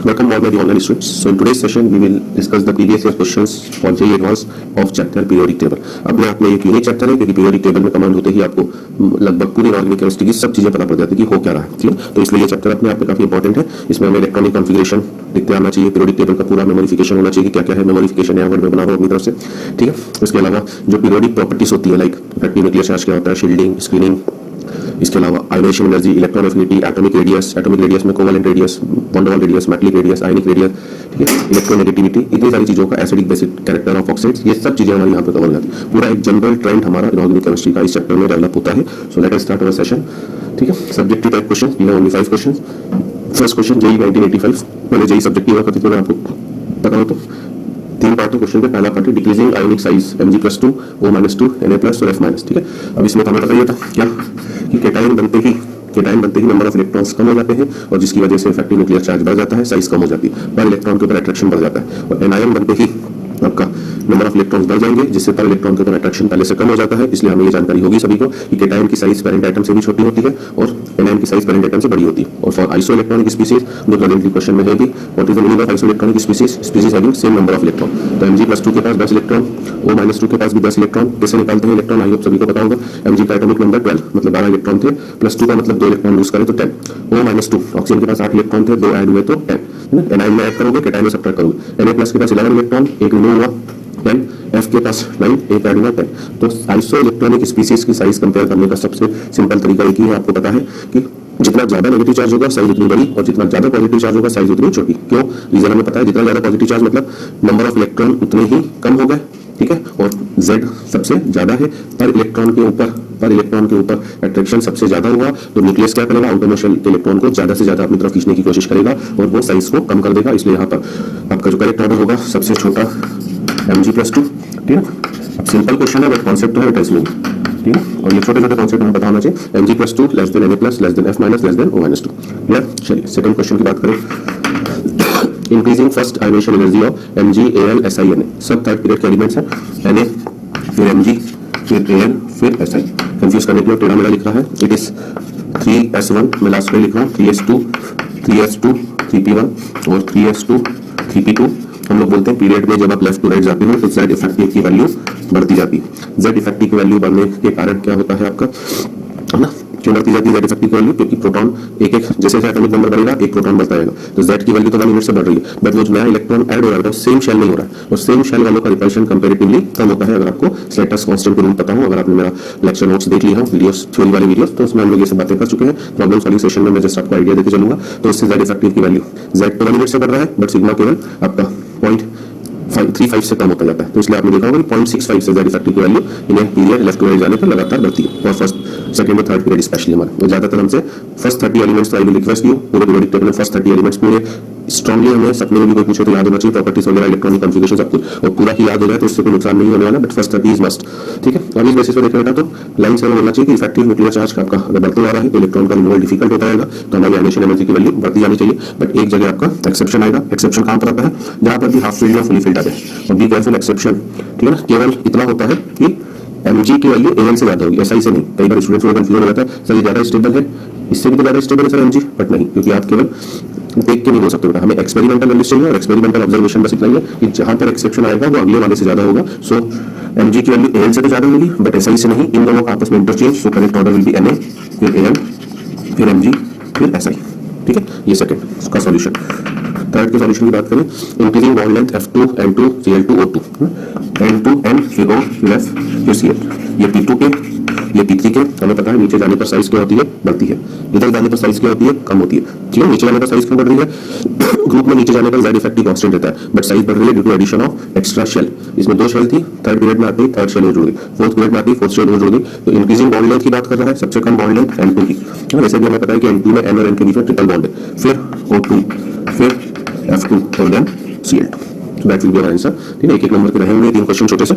Welcome all my dear online students. So in today's session we will discuss the previous year questions for JEE Advanced of chapter periodic table. अपने आप में एक unique chapter है क्योंकि periodic table में command होते ही आपको लगभग पूरी ऑर्गेनिक केमिस्ट्री की सब चीजें पता पड़ जाती है कि हो क्या रहा है, ठीक है। तो इसलिए ये चैप्टर अपने आप में काफी इंपॉर्टेंट है। इसमें हमें इलेक्ट्रॉनिक कॉन्फ़िगरेशन दिखते आना चाहिए, पीरियोडिक टेबल का पूरा मेमोरिफिकेशन होना चाहिए कि क्या क्या है, मेमोरिफिकेशन यहाँ वर्ड में बना हुआ अपनी तरफ से, ठीक है। उसके अलावा जो पीरियोडिक प्रॉपर्टीज होती है लाइक इफेक्टिव न्यूक्लियर चार्ज क्या होता है, शील्डिंग, स्क्रीनिंग, इसके अलावा ionization energy, electron affinity, atomic radius में covalent radius, van der Waals radius, metallic radius, ionic radius, ठीक है, इलेक्ट्रोनेगेटिविटी, इतनी सारी चीजों का, acidic basic character of oxides, ये सब चीजें हमारी यहाँ पे कवर हो जाती है। पूरा एक जनरल ट्रेंड हमारा इनऑर्गेनिक केमिस्ट्री का इस चैप्टर में डेवलप होता है। So let us start our session, ठीक है। Subjective type question, we have only 5 questions. First question JEE 1985, पहले जेईई सब्जेक्टिव हुआ करती थी, अगर आपको पता हो तो 3 पार्ट है क्वेश्चन के। पहला पार्ट है decreasing ionic size Mg+2, O-2, Na+ और F-, ठीक है। अब इसमें हमें पता ही था क्या कि केटायन बनते ही नंबर ऑफ इलेक्ट्रॉन्स कम हो जाते हैं और जिसकी वजह से इफेक्टिव न्यूक्लियर चार्ज बढ़ जाता है, साइज कम हो जाती है, पर इलेक्ट्रॉन के ऊपर अट्रैक्शन बढ़ जाता है। और एनायन बनते ही आपका नंबर ऑफ इलेक्ट्रॉन्स बढ़ जाएंगे जिससे पर इलेक्ट्रॉन के ऊपर अट्रैक्शन पहले से कम हो जाता है। इसलिए हमें ये जानकारी होगी सभी को कि केटायन की साइज पेरेंट आइटम से भी छोटी होती है और एनायन की साइज पेरेंट आइटम से बड़ी होती है। और फॉर आइसो इलेक्ट्रॉनिक स्पीसीज जो प्रेजेंटली क्वेश्चन में है भी, what is the meaning of iso electronic species having same number of electron. तो Mg+2 के पास 10 इलेक्ट्रॉन, O-2 के पास भी 10 इलेक्ट्रॉन। कैसे निकालते हैं इलेक्ट्रॉन, आई होप सभी को पता होगा। Mg का एटॉमिक नंबर 12 मतलब 12 इलेक्ट्रॉन थे, +2 का मतलब 2 इलेक्ट्रॉन लूज करें तो 10। O-2 ऑक्सीजन के पास 8 इलेक्ट्रॉन थे, 2 ऐड हुए तो 10, एनायन में ऐड करोगे, केटायन में सब्ट्रैक्ट करोगे। Na+ के पास 11 इलेक्ट्रॉन, एक रिमूव हुआ 10, F के पास 9, एक ऐड हुआ 10। तो आइसो इलेक्ट्रॉनिक स्पीसीज की साइज कंपेयर करने का सबसे सिंपल तरीका एक ही है, आपको पता है कि जितना ज्यादा नेगेटिव चार्ज होगा साइज उतनी बड़ी और जितना ज्यादा पॉजिटिव चार्ज होगा साइज उतनी छोटी। क्यों? रीजन हमें पता है, जितना ज्यादा पॉजिटिव चार्ज मतलब नंबर ऑफ इलेक्ट्रॉन उतने ही कम हो गए, ठीक है, और Z सबसे ज्यादा है, पर इलेक्ट्रॉन के ऊपर अट्रैक्शन सबसे ज्यादा हुआ तो न्यूक्लियस क्या करेगा, आउटर शेल के इलेक्ट्रॉन को ज्यादा से ज्यादा अपनी तरफ खींचने की कोशिश करेगा और वो साइज को कम कर देगा। इसलिए यहाँ पर आपका जो करेक्ट ऑर्डर होगा सबसे छोटा Mg+2, ठीक है। अब सिंपल क्वेश्चन है बट कॉन्सेप्ट है इसमें, ठीक है, और ये छोटे छोटे कॉन्सेप्ट हमें पता होना चाहिए। Mg+2 less than Na+, less than F-, less than O-2, clear. चलिए सेकंड क्वेश्चन की बात करें। Increasing first ionisation energy of Mg, Al, Si, Na, सब थर्ड पीरियड के एलिमेंट्स हैं, Na फिर Mg फिर Al फिर Si। कंफ्यूज करने के लिए टेढ़ा मेढ़ा लिख रहा है, इट इज 3s1, मैं लास्ट में लिख रहा हूँ 3s2, 3p1 और 3s2, 3p2। हम लोग बोलते हैं पीरियड में जब आप लेफ्ट टू राइट जाते हो तो Z इफेक्टिव की वैल्यू बढ़ती जाती है। Z इफेक्टिव की वैल्यू बढ़ने के कारण क्या होता है आपका, है ना, क्यों बढ़ती जाती है Z इफेक्टिव की वैल्यू, क्योंकि प्रोटॉन एक जैसे एटॉमिक नंबर बढ़ेगा एक प्रोटॉन बढ़ता जाएगा, तो Z की वैल्यू तो 1 यूनिट से बढ़ रही है, बट वो जो नया इलेक्ट्रॉन ऐड हो रहा है सेम शेल में हो रहा है और सेम शेल वालों का रिपल्शन कंपैरेटिवली कम होता है। अगर आपको स्लेटर्स कांस्टेंट के रूल पता हो, अगर आपने मेरा लेक्चर नोट्स देख लिया हो, वीडियोस, थ्योरी वाले वीडियोस, तो उसमें हम लोग ये सब बातें कर चुके हैं। प्रॉब्लम सॉल्विंग सेशन में मैं जस्ट आपको आइडिया देके चलूंगा। तो इससे Z इफेक्टिव की वैल्यू, Z तो 1 यूनिट से बढ़ रहा है बट सिग्मा केवल आपका 0.35 से कम होता जाता है। तो इसलिए आपने देखा होगा कि 0.65 से Z इफेक्टिव की वैल्यू इन्हें पीरियड लेफ्ट टू राइट जाने पर लगातार बढ़ती है, और फर्स्ट सेकंड और थर्ड पीरियड स्पेशली हमारे तो ज्यादातर हमसे फर्स्ट 30 एलिमेंट्स तो आई विल रिक्वेस्ट यू पूरे पीरियोडिक टेबल में फर्स्ट 30 एलिमेंट्स पूरे स्ट्रांगली हमें सपने में भी कोई पूछे तो याद होना चाहिए, प्रॉपर्टीज वगैरह, इलेक्ट्रॉनिक कॉन्फ़िगरेशन सब कुछ, और पूरा ही याद हो जाए तो उससे कोई नुकसान नहीं होने वाला, बट फर्स्ट 30 इज मस्ट, ठीक है। और इस बेसिस पर देखा तो लाइन से होना चाहिए कि इफेक्टिव न्यूक्लियर चार्ज आपका अगर बढ़ते जा रहा है तो इलेक्ट्रॉन का रिमूवल डिफिकल्ट होता रहेगा, तो हमारी आयोनेशन एनर्जी की वैल्यू बढ़ती जानी चाहिए। बट एक जगह आपका एक्सेप्शन आएगा, एक्सेप्शन कहां पर आता है, जहां पर भी हाफ फील्ड या फुली फील्ड आ जाए, और बी केयरफुल एक्सेप्शन, ठीक है ना। केवल इतना होता है कि Mg की वैल्यू Al से ज्यादा होगी, SI से नहीं। कई बार स्टूडेंट्स को कंफ्यूजन हो जाता है, सर ये ज्यादा स्टेबल है, इससे भी तो ज्यादा स्टेबल है सर Mg, बट नहीं, क्योंकि आप केवल देख के नहीं हो सकते बेटा, हमें एक्सपेरिमेंटल नॉलेज चाहिए और एक्सपेरिमेंटल ऑब्जर्वेशन बस इतना ही है कि जहां पर एक्सेप्शन आएगा वो अगले वाले से ज्यादा होगा। सो Mg की वैल्यू Al से तो ज्यादा होगी बट SI से नहीं, इन दोनों का आपस में interchange, so correct order will be Na फिर Al फिर Mg फिर SI, ठीक है। ये सेकंड का सॉल्यूशन। थर्ड के सॉल्यूशन की बात करें, increasing bond length F2, N2, Cl2, O2, N2, N फिर O फिर F फिर Cl, ये P2 के ये P3 के, हमें पता है नीचे जाने पर साइज क्या होती है, बढ़ती है, इधर जाने पर साइज क्या होती है, कम होती है। क्यों नीचे जाने पर साइज क्यों बढ़ रही है, ग्रुप में नीचे जाने पर Z इफेक्टिव कांस्टेंट रहता है बट साइज बढ़ रही है due to addition of extra shell. इसमें 2 शेल थी, थर्ड पीरियड में आती है थर्ड शेल जुड़ गई, फोर्थ पीरियड में आती है फोर्थ शेल जुड़ गई, तो इंक्रीजिंग बॉन्ड लेंथ की बात कर रहा है, सबसे कम बॉन्ड लेंथ N2 की, वैसे भी हमें पता है कि N2 में N और N के बीच में ट्रिपल बॉन्ड है, फिर O2 फिर F2 और then Cl2, that will be our answer, ठीक है। एक एक नंबर के रहेंगे 3 क्वेश्चन छोटे से।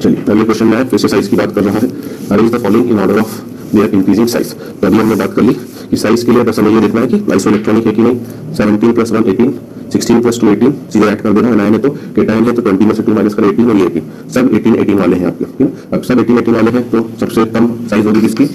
चलिए पहले क्वेश्चन में है, फिर से साइज की बात कर रहा है, arrange the following in order of their increasing size. तो अभी हमने बात कर ली कि साइज के लिए बस हमें ये देखना है कि आइसो इलेक्ट्रॉनिक है कि नहीं, 17 + 1 18, 16 + 2 18, सीधे ऐड कर देना। एनायन है तो केटायन है तो 20 में से 2 माइनस करें 18 और ये 18, सब 18 18 वाले हैं आपके, ठीक है। अब सब 18 18 वाले हैं तो सबसे कम साइज होगी किसकी,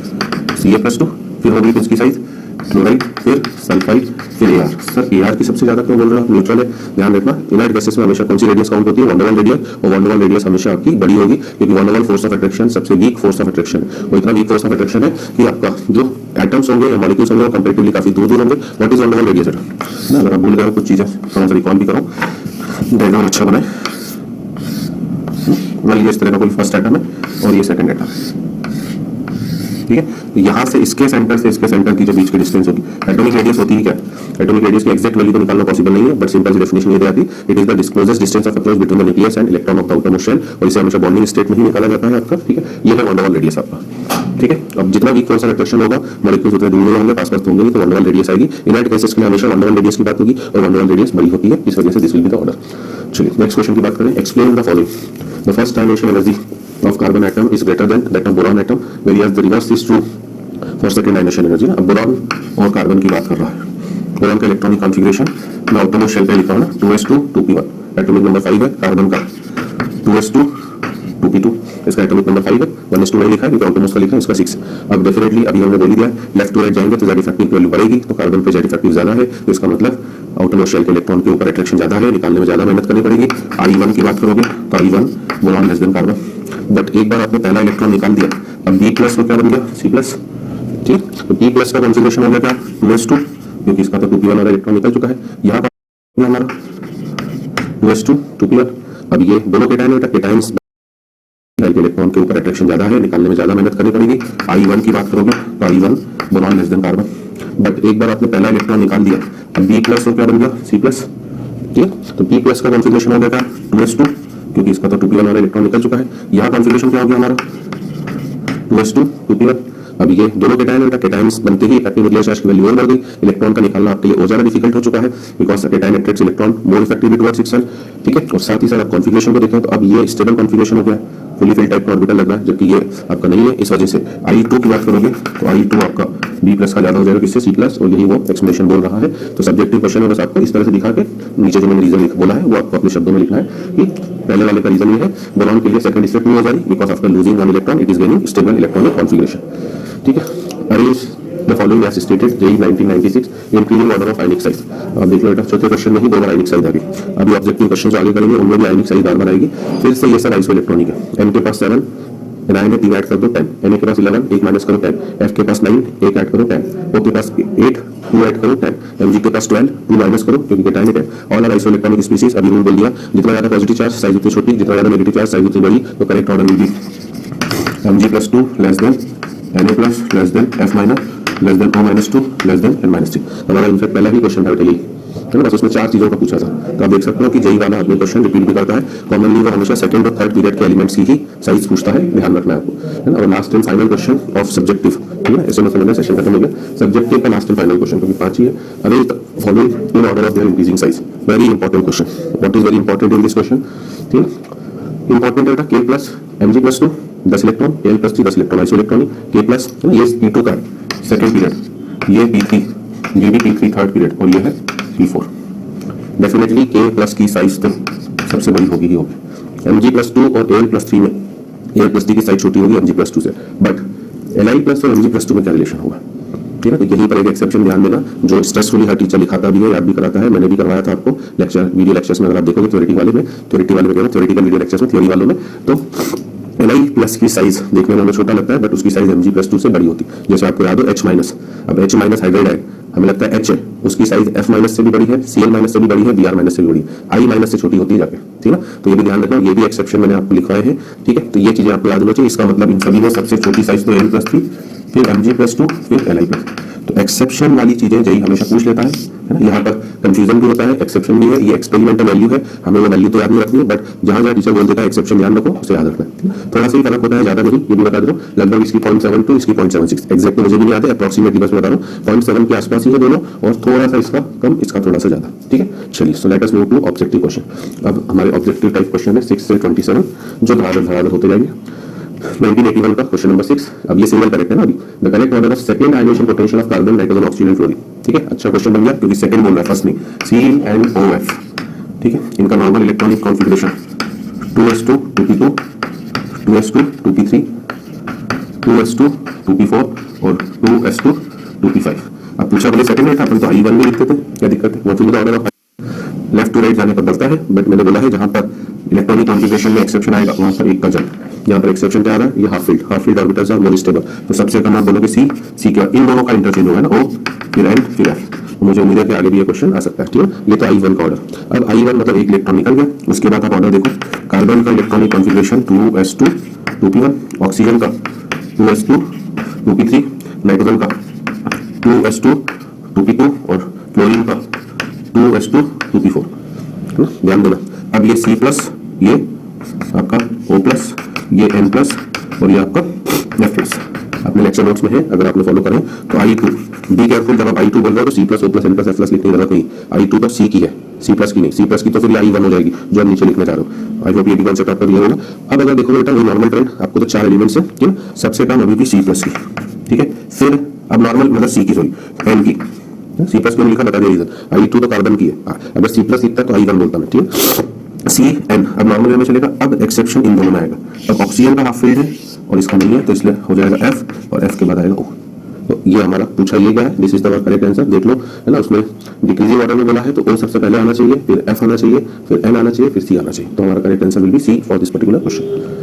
Ca+2, फिर होगी किसकी साइज क्लोराइड, फिर सल्फाइड, फिर एआर। सर एआर की सबसे ज्यादा क्यों बोल रहा हूँ? न्यूट्रल है, ध्यान रखना। इनर्ट गैसेस में हमेशा कौन सी रेडियस काउंट होती है? वंडरवाल रेडियस, और वंडरवाल रेडियस हमेशा आपकी बड़ी होगी, क्योंकि वंडरवाल फोर्स ऑफ अट्रैक्शन सबसे वीक फोर्स ऑफ अट्रैक्शन है। वो इतना वीक फोर्स ऑफ अट्रैक्शन है कि आपका जो एटम्स होंगे या मॉलिक्यूल्स होंगे वो कंपैरेटिवली काफी दूर दूर होंगे। What is van der Waals radius? ना अगर आप भूल गए कुछ चीजें थोड़ा सा रिकॉल भी करो, डायग्राम अच्छा बनाए। मान लीजिए इस तरह का कोई फर्स्ट एटम है और ये सेकंड एटम है, ठीक है। तो यहाँ से इसके सेंटर से इसके सेंटर की जो बीच की डिस्टेंस होगी, एटॉमिक रेडियस होती है क्या? एटॉमिक रेडियस की एग्जैक्ट वैल्यू तो निकालना पॉसिबल नहीं है, बट सिंपल सी डेफिनेशन ये दे आती है, it is the closest distance of approach between the nucleus and electron of the outermost shell, और इसे हमेशा बॉन्डिंग स्टेट में ही निकाला जाता है आपका, ठीक है। ये है वंडरवाल रेडियस आपका, ठीक है। अब जितना वीक फोर्स ऑफ अट्रैक्शन होगा, मॉलिक्यूल्स उतने दूर होंगे, पास पास होंगे, तो वंडरवाल रेडियस आएगी। इनर्ट गैसेस के लिए हमेशा वंडरवाल रेडियस की बात होगी, और वंडरवाल रेडियस बड़ी होती है, इस वजह से this will be the order. चलिए नेक्स्ट क्वेश्चन की बात करें। Explain the following, the first dimension energy of carbon atom is greater than that of boron atom, whereas the reverse is true for second dimension energy। अब boron और carbon की बात कर रहा है। बोरॉन का इलेक्ट्रॉनिक कॉन्फ़िगरेशन मैं outermost shell पे लिखा हूं ना, 2s2 2p1, एटॉमिक नंबर 5 है। कार्बन का 2s2 2p2, इसका एटॉमिक नंबर 5 है। 1s2 नहीं लिखा है क्योंकि आउटरमोस्ट का लिखा है, इसका 6। अब डेफिनेटली अभी हमने बोल ही दिया, लेफ्ट टू राइट जाएंगे तो जेड इफेक्टिव की वैल्यू बढ़ेगी, तो कार्बन पे जेड इफेक्टिव ज्यादा है, तो इसका मतलब आउटरमोस्ट शेल के इलेक्ट्रॉन के ऊपर अट्रैक्शन ज्यादा है, निकालने में ज्यादा मेहनत करनी पड़ेगी। I1 की बात करोगे तो I1 boron less than carbon, but एक बार आपने पहला इलेक्ट्रॉन निकाल दिया, अब B प्लस तो क्या बन गया? C प्लस, ठीक। तो P प्लस का कॉन्फ़िगरेशन हो गया क्या? 2s2, क्योंकि इसका तो 2p1 वाला इलेक्ट्रॉन निकल चुका है। यहाँ पर हमारा 2s2 2p1, अब ये दोनों केटायन बेटा, केटायंस इलेक्ट्रॉन के ऊपर अट्रैक्शन ज्यादा है, निकालने में ज्यादा मेहनत करनी पड़ेगी। I1 की बात करोगे तो I1 boron less than carbon, but एक बार आपने पहला इलेक्ट्रॉन निकाल दिया, अब B प्लस तो क्या बन गया? C प्लस, ठीक। तो P प्लस का कॉन्फ़िगरेशन हो गया क्या? 2s2, क्योंकि इसका तो 2p1 वाला इलेक्ट्रॉन निकल चुका है। यहाँ कॉन्फ़िगरेशन क्या हो गया हमारा? 2s2 2p1। अब ये दोनों केटायन बेटा, केटायंस बनते ही इफेक्टिव न्यूक्लियर चार्ज की वैल्यू और बढ़ गई, इलेक्ट्रॉन का निकालना आपके लिए और ज्यादा डिफिकल्ट हो चुका है, because cation attracts electron more effectively towards itself, ठीक है। और साथ ही साथ आप कॉन्फ़िगरेशन को देखें तो अब ये स्टेबल कॉन्फ़िगरेशन हो गया, फुली फिल्ड टाइप का ऑर्बिटल लग रहा है, जबकि ये आपका नहीं है। इस वजह से I2 की बात करोगे तो I2 आपका B प्लस का ज्यादा हो जाएगा, किससे? C प्लस, और यही वो एक्सप्लेनेशन बोल रहा है। तो सब्जेक्टिव क्वेश्चन है, बस आपको इस तरह से दिखा के नीचे जो मैंने रीजन बोला है वो आपको अपने शब्दों में लिखना है कि पहले वाले का रीजन ये है, बोरॉन के लिए सेकंड स्टेप नहीं हो जा रही, because after losing one electron it is gaining stable electronic configuration, ठीक है। Arrange the following as stated, JEE 1996, increasing order of ionic size. अब देख लो बेटा, चौथे क्वेश्चन में ही 2 बार आयनिक साइज आ गई। अभी ऑब्जेक्टिव क्वेश्चन जो आगे करेंगे उनमें भी आयनिक साइज बार बार आएगी। फिर से ये सब आइसो इलेक्ट्रॉनिक है। M के पास 7 9 है, 3 ऐड कर दो 10, Na के पास 11 1 माइनस करो 10, F के पास 9 1 ऐड करो 10, O के पास 8 2 ऐड करो 10, Mg के पास 12 2 माइनस करो क्योंकि केटायन है। All are isoelectronic species. अभी रूल बोल दिया, जितना ज्यादा पॉजिटिव चार्ज साइज उतनी छोटी, जितना ज्यादा नेगेटिव चार्ज साइज उतनी बड़ी, तो correct order will be Mg+2 less than Na plus less than F minus less than O-2 less than N-3। हमारा इनफैक्ट पहला ही क्वेश्चन था यही है ना, बस उसमें 4 चीजों का पूछा था। तो आप देख सकते हो कि JEE वाला अपने क्वेश्चन रिपीट भी करता है। कॉमनली वो हमेशा सेकंड और थर्ड पीरियड के एलिमेंट्स की ही साइज पूछता है, ध्यान रखना है आपको, है ना। और last and final question of subjective, ठीक है। ऐसे मतलब सेशन खत्म हो गया, सब्जेक्टिव का लास्ट एंड फाइनल क्वेश्चन, क्योंकि 5 ही है। Arrange the following in order of their increasing size. Very important question. What is very important in this question? ठीक है, इंपॉर्टेंट है K plus Mg+2 10 electron, L plus 3 10 electron iso electronic, K plus ये P2 का second period, ये P3, ये भी P3 third period, और ये है P4। डेफिनेटली K प्लस की साइज तो सबसे बड़ी होगी ही होगी। Mg+2 और L+3 में L+3 की साइज छोटी होगी Mg+2 से, बट Li प्लस और Mg+2 में क्या रिलेशन होगा? ठीक है, तो यहीं पर एक एक्सेप्शन ध्यान देना, जो स्ट्रेसफुली हर टीचर लिखाता भी है, याद भी कराता है। मैंने भी करवाया था आपको लेक्चर, वीडियो लेक्चर्स में, अगर आप देखोगे थ्योरेटिकल वाले में, थ्योरेटिकल वीडियो लेक्चर्स में, थ्योरी वालों में, तो Li प्लस की साइज देखने में हमें छोटा लगता है, बट उसकी साइज Mg+2 से बड़ी होती है। जैसे आपको याद हो H माइनस, अब H माइनस हाइड्राइड है, हमें लगता है H है, उसकी साइज F माइनस से भी बड़ी है, Cl माइनस से भी बड़ी है, Br माइनस से भी बड़ी है, I माइनस से छोटी होती है जाके, ठीक है ना। तो ये भी ध्यान रखना, ये भी एक्सेप्शन मैंने आपको लिखवाए हैं, ठीक है। तो ये चीजें आपको याद होनी चाहिए। इसका मतलब इन सभी में सबसे छोटी साइज तो L+3, फिर Mg+2, फिर Li+। तो एक्सेप्शन वाली चीजें JEE हमेशा पूछ लेता है ना। यहाँ पर कंफ्यूजन भी होता है, एक्सेप्शन भी है, ये एक्सपेरिमेंटल वैल्यू है, हमें वो वैल्यू तो याद नहीं रखनी है, बट जहां जहां टीचर बोल देता है एक्सेप्शन ध्यान रखो, उसे याद रखना है। थोड़ा सा ही फर्क होता है, ज्यादा नहीं, ये भी बता दे रहा हूँ। लगभग इसकी 0.72, इसकी 0.76, एक्जैक्ट मुझे भी नहीं याद है, अप्रॉक्सीमेटली बस बता रहा हूँ, 0.7 के आसपास ही है दोनों, और थोड़ा सा इसका कम, इसका थोड़ा सा ज्यादा, ठीक है। चलिए, so let us move to objective question. अब हमारे ऑब्जेक्टिव टाइप क्वेश्चन है 6 से 27, जो धड़ाधड़ होते जाएंगे। 1981 का क्वेश्चन नंबर 6। अब ये सिंगल करेक्ट है ना। अभी the correct order of second ionisation potential of carbon, nitrogen, oxygen and fluorine, ठीक है। अच्छा क्वेश्चन बन गया, क्योंकि सेकंड बोल रहा है, फर्स्ट नहीं। CnOF, ठीक है। इनका normal electronic configuration 2s2 2p2, 2s2 2p3, 2s2 2p4 और 2s2 2p5। अब पूछा बोले सेकंड में था, अपन तो I1 भी लिखते थे, क्या दिक्कत है? Molecular order of left to right जाने पर बढ़ता है, बट मैंने बोला है जहां पर इलेक्ट्रॉनिक कॉन्फ़िगरेशन में एक्सेप्शन आएगा वहां पर एक का जंप। यहाँ पर एक्सेप्शन क्या आ रहा है? ये half filled orbitals are more stable. तो सबसे कम आप बोलोगे सी क्या, इन दोनों का इंटरचेंज होगा ना, O फिर N फिर F। मुझे उम्मीद है कि आगे भी ये क्वेश्चन आ सकता है, ठीक है। ये तो I1 का ऑर्डर। अब I1 मतलब एक इलेक्ट्रॉन निकल गया, उसके बाद आप ऑर्डर देखो, कार्बन का electronic configuration 2s2 2p1, oxygen का 2s2 2p3, नाइट्रोजन का 2s2 2p2 और क्लोरीन का 2s2 2p4। ध्यान देना। अब ये C प्लस, ये आपका O प्लस, ये N प्लस और ये आपका F प्लस अपने लेक्चर नोट्स में है, अगर आपने फॉलो करें तो I2। बी केयरफुल, जब आप I2 बोल रहे हो तो C plus O plus N plus F plus लिखने की जरूरत नहीं। I2 तो C की है, C प्लस की नहीं। C प्लस की तो फिर I1 हो जाएगी जो आप नीचे लिखने जा रहे हो। आई होप ये भी कॉन्सेप्ट आपका क्लियर होगा। अब अगर देखो बेटा, नॉर्मल ट्रेंड आपको तो 4 एलिमेंट्स है, ठीक है। सबसे कम अभी भी C प्लस की, ठीक है। फिर अब नॉर्मल मतलब C की, सॉरी N की, सी प्लस क्यों लिखा बता दिया रीजन। I2 तो कार्बन की है, अगर C प्लस लिखता तो I1 बोलता मैं, ठीक है। C N अब नॉर्मल में चलेगा। अब एक्सेप्शन इन दोनों में आएगा। अब ऑक्सीजन का हाफ फील्ड है और इसका नहीं है, तो इसलिए हो जाएगा F और F के बाद आएगा O। तो ये हमारा पूछा ये गया है, this is the correct answer. देख लो, है ना, उसमें डिक्रीजिंग ऑर्डर में बोला है तो O सबसे पहले आना चाहिए, फिर F आना चाहिए, फिर N आना चाहिए, फिर C आना चाहिए। तो हमारा correct answer will B C for this particular question.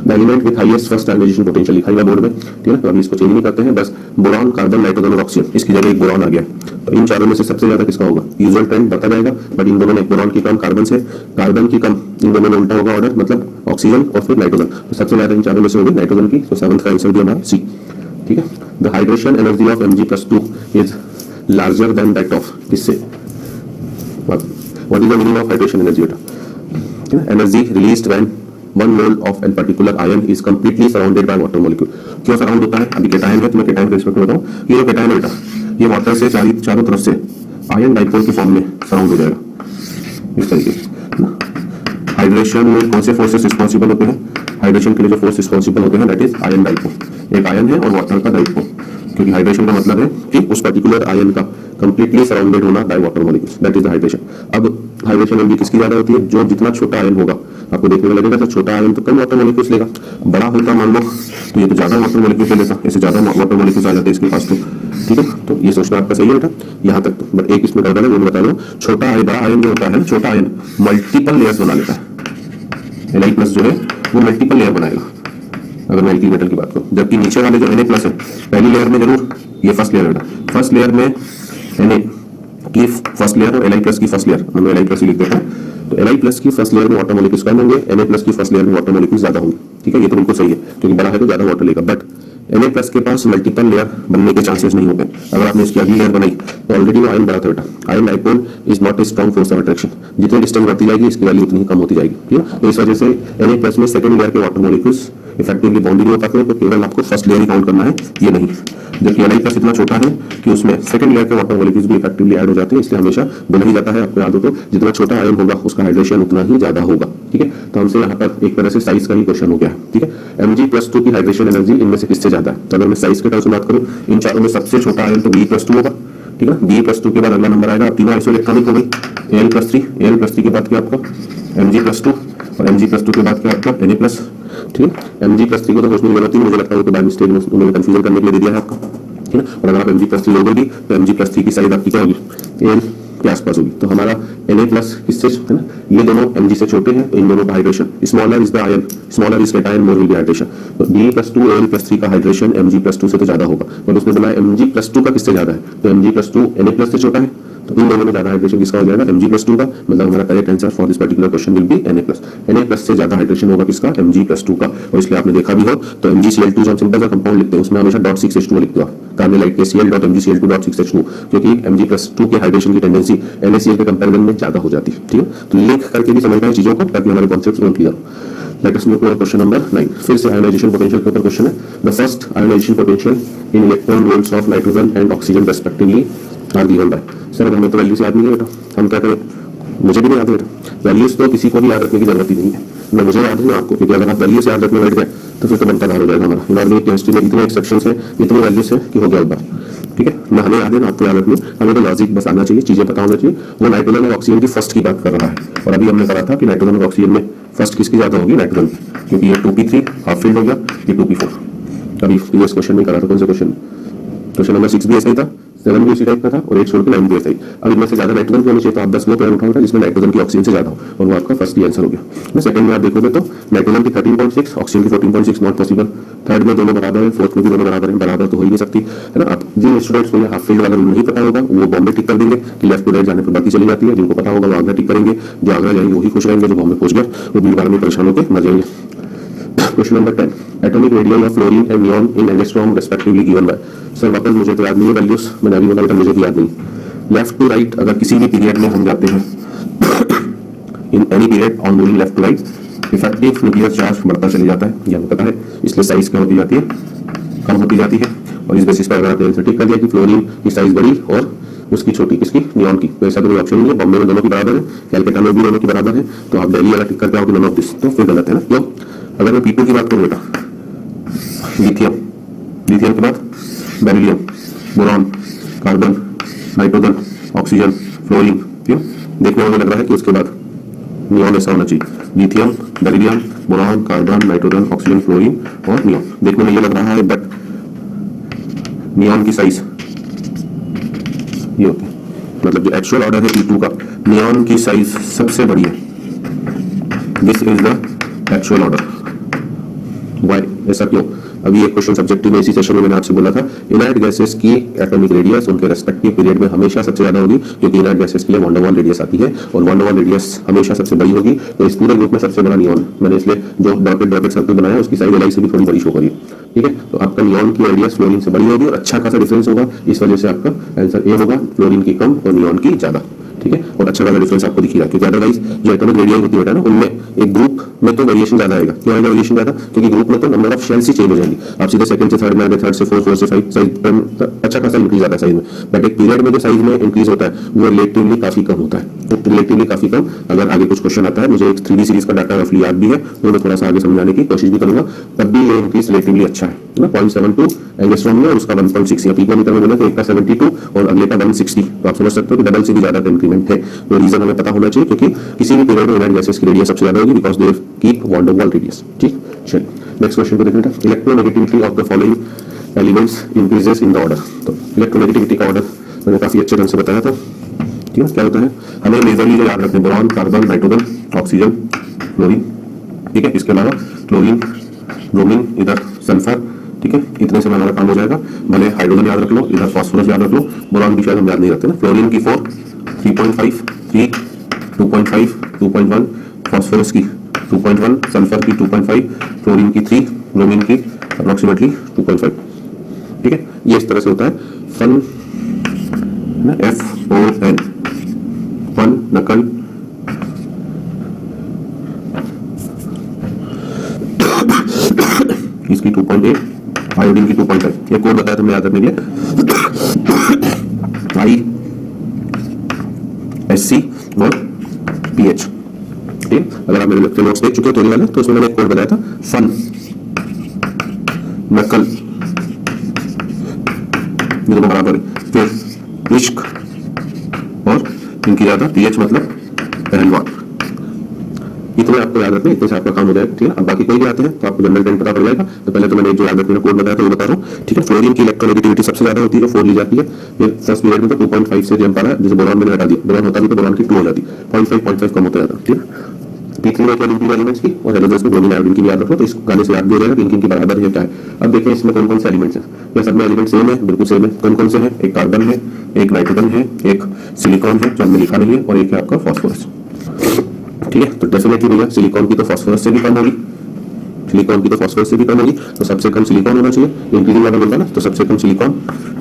The element with highest first ionization potential लिखा हुआ बोर्ड में, ठीक है। तो अभी इसको चेंज नहीं करते हैं, बस बोरॉन, कार्बन, नाइट्रोजन और ऑक्सीजन, इसकी जगह एक बोरॉन आ गया। तो इन चारों में से सबसे ज्यादा किसका होगा? यूजुअल ट्रेंड बढ़ता जाएगा, बट इन दोनों में बोरॉन की कम, कार्बन से, कार्बन की कम, इन दोनों में उल्टा होगा ऑर्डर, मतलब ऑक्सीजन और फिर नाइट्रोजन। तो सबसे ज्यादा इन चारों में से होगी नाइट्रोजन की। तो 7th का आंसर भी हमारा C, ठीक है। The hydration energy of Mg+2 is larger than that of, किससे? What is the meaning of hydration energy बेटा? Energy released when 1 mole of a particular ion is completely surrounded by water molecule। क्यों surround होता है? अभी cation है, तो मैं cation के रिस्पेक्ट में बताऊं। ये जो कैटायन है बेटा, ये वाटर से चारों तरफ से आयन डाइपोल के फॉर्म में सराउंड हो जाएगा इस तरीके से ना। हाइड्रेशन में कौन से फोर्सेस रिस्पॉन्सिबल होते हैं? हाइड्रेशन के लिए जो फोर्स रिस्पॉन्सिबल होते हैं दैट इज आयन डाइपोल। एक आयन है और वाटर का डाइपोल, क्योंकि हाइड्रेशन का मतलब है कि उस पर्टिकुलर आयन का कंप्लीटली सराउंडेड होना by water molecules, that is the hydration. अब हाइड्रेशन एनर्जी किसकी ज्यादा होती है? जो जितना छोटा आयन होगा, आपको देखने में लगेगा तो छोटा आयन तो कम वाटर मॉलिक्यूल्स लेगा, बड़ा होता मान लो तो ये तो ज्यादा वाटर मॉलिक्यूल्स ले लेता, इससे ज्यादा वाटर मॉलिक्यूल्स आ जाते हैं इसके पास, तो ठीक है। तो ये सोचना आपका सही है बेटा, यहाँ तक तो। बट एक इसमें गड़बड़ है, वो मैं बता रहा हूँ। छोटा आयन, बड़ा आयन जो होता है, छोटा आयन मल्टीपल लेयर्स बना लेता है। Na+ जो है वो मल्टीपल लेयर बनाएगा अगर मैं एल्की मेटल की बात करूं, जबकि नीचे वाले जो Na+ है, पहली लेयर में जरूर, ये फर्स्ट लेयर है, फर्स्ट लेयर में Na की फर्स्ट लेयर और Li+ की फर्स्ट लेयर, मैं Li+ लिख देता हूं। तो Li+ की फर्स्ट लेयर में वाटर मॉलिक्यूल्स कम होंगे, Na+ की फर्स्ट लेयर में वाटर मॉलिक्यूल्स ज्यादा होंगे, ठीक है। ये तो बिल्कुल सही है, क्योंकि बड़ा है तो ज्यादा वाटर लेगा। बट Na+ के पास मल्टीपल लेयर बनने के चांसेस नहीं होते। अगर आपने इसकी अगली लेयर बनाई तो ऑलरेडी वो आयन बड़ा था बेटा। Ion dipole is not a strong force of attraction, जितनी डिस्टेंस बढ़ती जाएगी इसकी वैल्यू उतनी ही कम होती जाएगी, ठीक है। तो इस वजह से Na+ में सेकंड लेयर के वाटर मॉलिक्यूल्स इफेक्टिवली बॉन्ड नहीं हो पाते, तो केवल आपको फर्स्ट लेयर ही काउंट करना है, ये नहीं। जबकि Li+ इतना छोटा है कि उसमें सेकंड लेयर के वाटर मॉलिक्यूल्स भी इफेक्टिवली ऐड हो जाते हैं, इसलिए हमेशा बोला ही जाता है, आपको याद हो तो, जितना छोटा आयन होगा उसका हाइड्रेशन उतना ही ज्यादा होगा, ठीक है। तो हमसे यहाँ पर एक तरह से साइज का ही क्वेश्चन हो गया है, ठीक है। Mg+2 की हाइड्रेशन एनर्जी इनमें से किससे ज्यादा है? तो अगर मैं साइज के टर्म्स में बात करूं, इन चारों में सबसे छोटा आयन तो B+2 होगा, ठीक है। B+2 के बाद अगला नंबर आएगा, तीनों आइसोइलेक्ट्रॉनिक हो गई, Al+3 के बाद क्या आपका Mg+2 और Mg+2 के बाद क्या आपका Na+, ठीक है। Mg+3 को तो सोचने की जरूरत नहीं, मुझे लगता है कि बाय मिस्टेक उन्होंने कंफ्यूजन करने के लिए दे दिया है आपको, ठीक है। और अगर आप Mg+3 लोगे तो Mg+3 की साइज आपकी क्या होगी? Al के आसपास होगी। तो हमारा Na+ किससे है ना, ये दोनों Mg से छोटे हैं, तो इन दोनों का hydration smaller is the ion, smaller is cation, more will be hydration. तो B+2 Al+3 का हाइड्रेशन Mg+2 से तो ज्यादा होगा, और उसने बोला Mg+2 का किससे ज्यादा है? तो Mg+2 Na+ से छोटा है, तो इन दोनों में ज्यादा हाइड्रेशन किसका हो जाएगा? Mg+2 का। मतलब हमारा correct answer for this particular question will be Na+ से ज्यादा हाइड्रेशन होगा किसका? Mg+2 का। और इसलिए आपने देखा भी हो तो MgCl2 जो हम सिंपल सा कंपाउंड लिखते हैं उसमें हमेशा .6H2 लिखते हो, कार्बोनाइट के Cl.MgCl2.6H2, क्योंकि Mg+2 के हाइड्रेशन की टेंडेंसी NaCl के कंपैरिजन में ज्यादा हो जाती है, ठीक है। तो लिख करके भी समझना है चीजों को, ताकि हमारे कॉन्सेप्ट्स में क्लियर हो। Let us move to question number 9। फिर से आयोनाइजेशन पोटेंशियल के ऊपर क्वेश्चन है। The first ionization potential in electron volts of nitrogen and oxygen respectively are given by. Sir हमें तो वैल्यूज याद नहीं है बेटा, हम क्या करें? मुझे भी नहीं याद है बेटा, वैल्यूज तो किसी को भी याद रखने की जरूरत ही नहीं है, ना मुझे याद है ना आपको, क्योंकि अगर आप वैल्यूज याद रखने बैठ गए तो फिर तो बनता बाहर हो जाएगा हमारा। इनऑर्गेनिक केमिस्ट्री में इतने एक्सेप्शंस हैं, इतनी वैल्यूज है कि हो गया एक बार, ठीक है ना। हमें याद है ना आपको याद रखनी, हमें तो लॉजिक बस आना चाहिए, चीजें पता होना चाहिए। वो नाइट्रोजन और ऑक्सीजन की फर्स्ट की बात कर रहा है, और अभी हमने कहा था कि नाइट्रोजन और ऑक्सीजन में फर्स्ट किसकी ज्यादा होगी? नाइट्रोजन, क्योंकि ये 2p3 हाफ फील्ड हो गया, ये 2p4। अभी प्रीवियस क्वेश्चन में करा था, कौन सा क्वेश्चन? क्वेश्चन नंबर 6 भी ऐसा ही था, 7 भी उसी टाइप का था और 8 छोड़ के 9 भी ऐसा ही। अब इनमें से ज्यादा नाइट्रोजन की होनी चाहिए, तो आप 10 वो पेयर उठाओगे जिसमें नाइट्रोजन की ऑक्सीजन से ज्यादा हो, और वो आपका फर्स्ट आंसर हो गया। सेकंड में आप देखोगे तो नाइट्रोजन की 13.6, ऑक्सीजन की 14.6 नॉट पॉसिबल। थर्ड में दोनों बराबर है, फोर्थ में भी दोनों बराबर है, बराबर तो हो ही नहीं सकती है ना। आप जिन स्टूडेंट्स को ये हाफ फील्ड वाला रूल नहीं पता होगा वो बॉम्बे टिक कर देंगे कि लेफ्ट टू राइट जाने पर बाकी चली जाती है, जिनको पता होगा वो आगरा टिक करेंगे, जो आगरा जाएंगे वही खुश रहेंगे, जो बॉम्बे पहुंच गए वो भीड़ भाड़ में परेशान होकर मर जाएंगे। Question number 10, atomic radius of fluorine and neon in angstrom respectively given by. Sir वापस मुझे तो याद नहीं है वैल्यूज, मैंने अभी बोला मुझे भी याद नहीं। लेफ्ट टू राइट अगर किसी भी पीरियड में हम जाते हैं in any period on moving left to right, effective nuclear charge बढ़ता चले जाता है, ये हमें पता है, इसलिए साइज क्या होती जाती है, कम होती जाती है। और इस बेसिस पर अगर आपने आंसर ठीक कर दिया कि फ्लोरीन की साइज बड़ी और उसकी छोटी, किसकी, नियॉन की, तो ऐसा तो कोई ऑप्शन नहीं है। बॉम्बे में दोनों की बराबर है, कैलकाटा में भी दोनों की बराबर है, तो आप दिल्ली वाला टिक करके आओगे नन ऑफ दिस, तो फिर गलत है ना। क्यों? अगर मैं P2 की बात करूँ बेटा, लिथियम, लिथियम के बाद beryllium, boron, carbon, nitrogen, oxygen, fluorine, क्यों देखने में लग रहा है कि उसके बाद नियॉन ऐसा होना चाहिए, lithium, beryllium, boron, carbon, nitrogen, oxygen, fluorine और नियॉन। देखने में ये लग रहा है, बट नियॉन की साइज ये होती है, मतलब जो एक्चुअल ऑर्डर है P2 का, नियॉन की साइज सबसे बड़ी है, this is the actual order. Why, ऐसा क्यों? अभी एक क्वेश्चन सब्जेक्टिव में इसी सेशन में मैंने आपसे बोला था, इनर्ट गैसेस की एटॉमिक रेडियस उनके रेस्पेक्टिव पीरियड में हमेशा सबसे ज्यादा होगी, क्योंकि इनर्ट गैसेस के लिए वॉन डेर वाल रेडियस आती है और वॉन डेर वाल रेडियस हमेशा सबसे बड़ी होगी। तो इस पूरे ग्रुप में सबसे बड़ा नियॉन, मैंने इसलिए जो डॉटेड सर्कल बनाया उसकी साइज Li से भी थोड़ी बड़ी शो करी, ठीक है। तो आपका नियॉन की रेडियस फ्लोरीन से बड़ी होगी और अच्छा खासा डिफरेंस होगा, इस वजह से आपका आंसर ए होगा, फ्लोरीन की कम और नियॉन की ज्यादा, ठीक है। और अच्छा खासा डिफरेंस आपको दिख रहा है, क्योंकि अदरवाइज जो एटॉमिक रेडियस होती है ना, उनमें एक ग्रुप में तो वेरिएशन ज्यादा आएगा। क्यों आएगा वेरिएशन ज्यादा? क्योंकि ग्रुप में तो number of shells he change हो जाएंगी, आप सीधे सेकंड से थर्ड में आ गए, थर्ड से फोर्थ, फोर्थ से फाइव, साइज अच्छा खासा इंक्रीज आता है साइज में। बट एक पीरियड में जो साइज में इंक्रीज होता है वो रिलेटिवली काफी कम होता है, रिलेटिवली काफी कम। अगर आगे कुछ क्वेश्चन आता है, मुझे एक 3D सीरीज का डाटा रफली याद भी है, तो मैं थोड़ा सा आगे समझाने की कोशिश भी करूंगा, तब भी ये इंक्रीज रिलेटिवली अच्छा है ना। 0.72 एंगस्ट्रॉम में और उसका 1.6, या पिकोमीटर में बोले तो एक का 72 और अगले का 160, तो आप समझ सकते हो कि डबल से भी ज्यादा इंक्रीमेंट है। तो रीजन हमें पता होना चाहिए, क्योंकि किसी भी पीरियड में इनर्ट गैसेस की रेडियस सबसे ज्यादा होगी, because they keep van der Waals radius, ठीक। चलिए नेक्स्ट क्वेश्चन को देखते हैं। Electronegativity of the following elements increases in the order. तो इलेक्ट्रोनेगेटिविटी का ऑर्डर मैंने काफी अच्छे ढंग से बताया था, ठीक है। क्या होता है, हमें मेजरली जो याद रखते हैं, boron, carbon, nitrogen, oxygen, fluorine, ठीक है। इसके अलावा क्लोरीन, ब्रोमीन, इधर सल्फर, ठीक है। इतने से हमारा काम हो जाएगा। भले हाइड्रोजन याद रख लो, इधर फास्फोरस याद रख लो, बोरॉन भी शायद हम याद नहीं रखते ना। फ्लोरीन की 4, 3.5, 3, 2.5, 2.1, फास्फोरस की 2.1, सल्फर की 2.5, फ्लोरीन की 3, ब्रोमीन की अप्रोक्सीमेटली 2.5, ठीक है। ये इस तरह से होता है फन FON, फन नकल, इसकी 2.8, आयोडीन की 2.5, ये कोड बताया तुमने याद रखने के लिए, ISC और pH, ठीक। अगर आप मेरे लेक्चर नोट्स देख चुके हो थोड़ी वाले, तो उसमें मैंने एक कोड बताया था, फन, नकल, ये दोनों बराबर है, फिर इश्क और इनकी ज्यादा, pH मतलब पहलवान। इतने आपको याद रखना, इतने से आपका काम हो जाएगा, ठीक है। अब बाकी कोई भी आते हैं तो आपको जनरल ट्रेंड पता पड़ जाएगा। तो पहले तो मैंने एक जो याद रखने कोड बताया था वो बता रहा हूँ, ठीक है। फ्लोरीन की इलेक्ट्रोनेगेटिविटी सबसे ज्यादा होती है, 4 ली जाती है। फिर फर्स्ट पीरियड में तो 2.5 से जंप आ रहा है, जैसे बोरॉन मैंने हटा दिया, बोरॉन होता भी तो बोरॉन की 2 हो जाती, 0.5 कम होता जाता, ठीक है। P3 में क्या एलिमेंट्स की और हेलोजन्स में ब्रोमीन, आयोडीन की भी याद रखो, तो इस गाने से याद भी हो जाएगा कि इनकी बारबर है क्या है। अब देखिए इसमें कौन कौन से एलिमेंट्स हैं, क्या सब में एलिमेंट सेम है? बिल्कुल सेम है। कौन कौन से हैं? एक कार्बन है, एक नाइट्रोजन है, एक सिलिकॉन है जो हमने लिखा नहीं है, और एक है आपका फास्फोरस, ठीक है। तो डेफिनेटली भैया सिलिकॉन की तो फास्फोरस से भी कम होगी, सिलिकॉन की तो फास्फोरस से भी कम होगी, तो सबसे कम सिलिकॉन होना चाहिए, इंक्रीजिंग लेवल होगा ना, तो सबसे कम सिलिकॉन,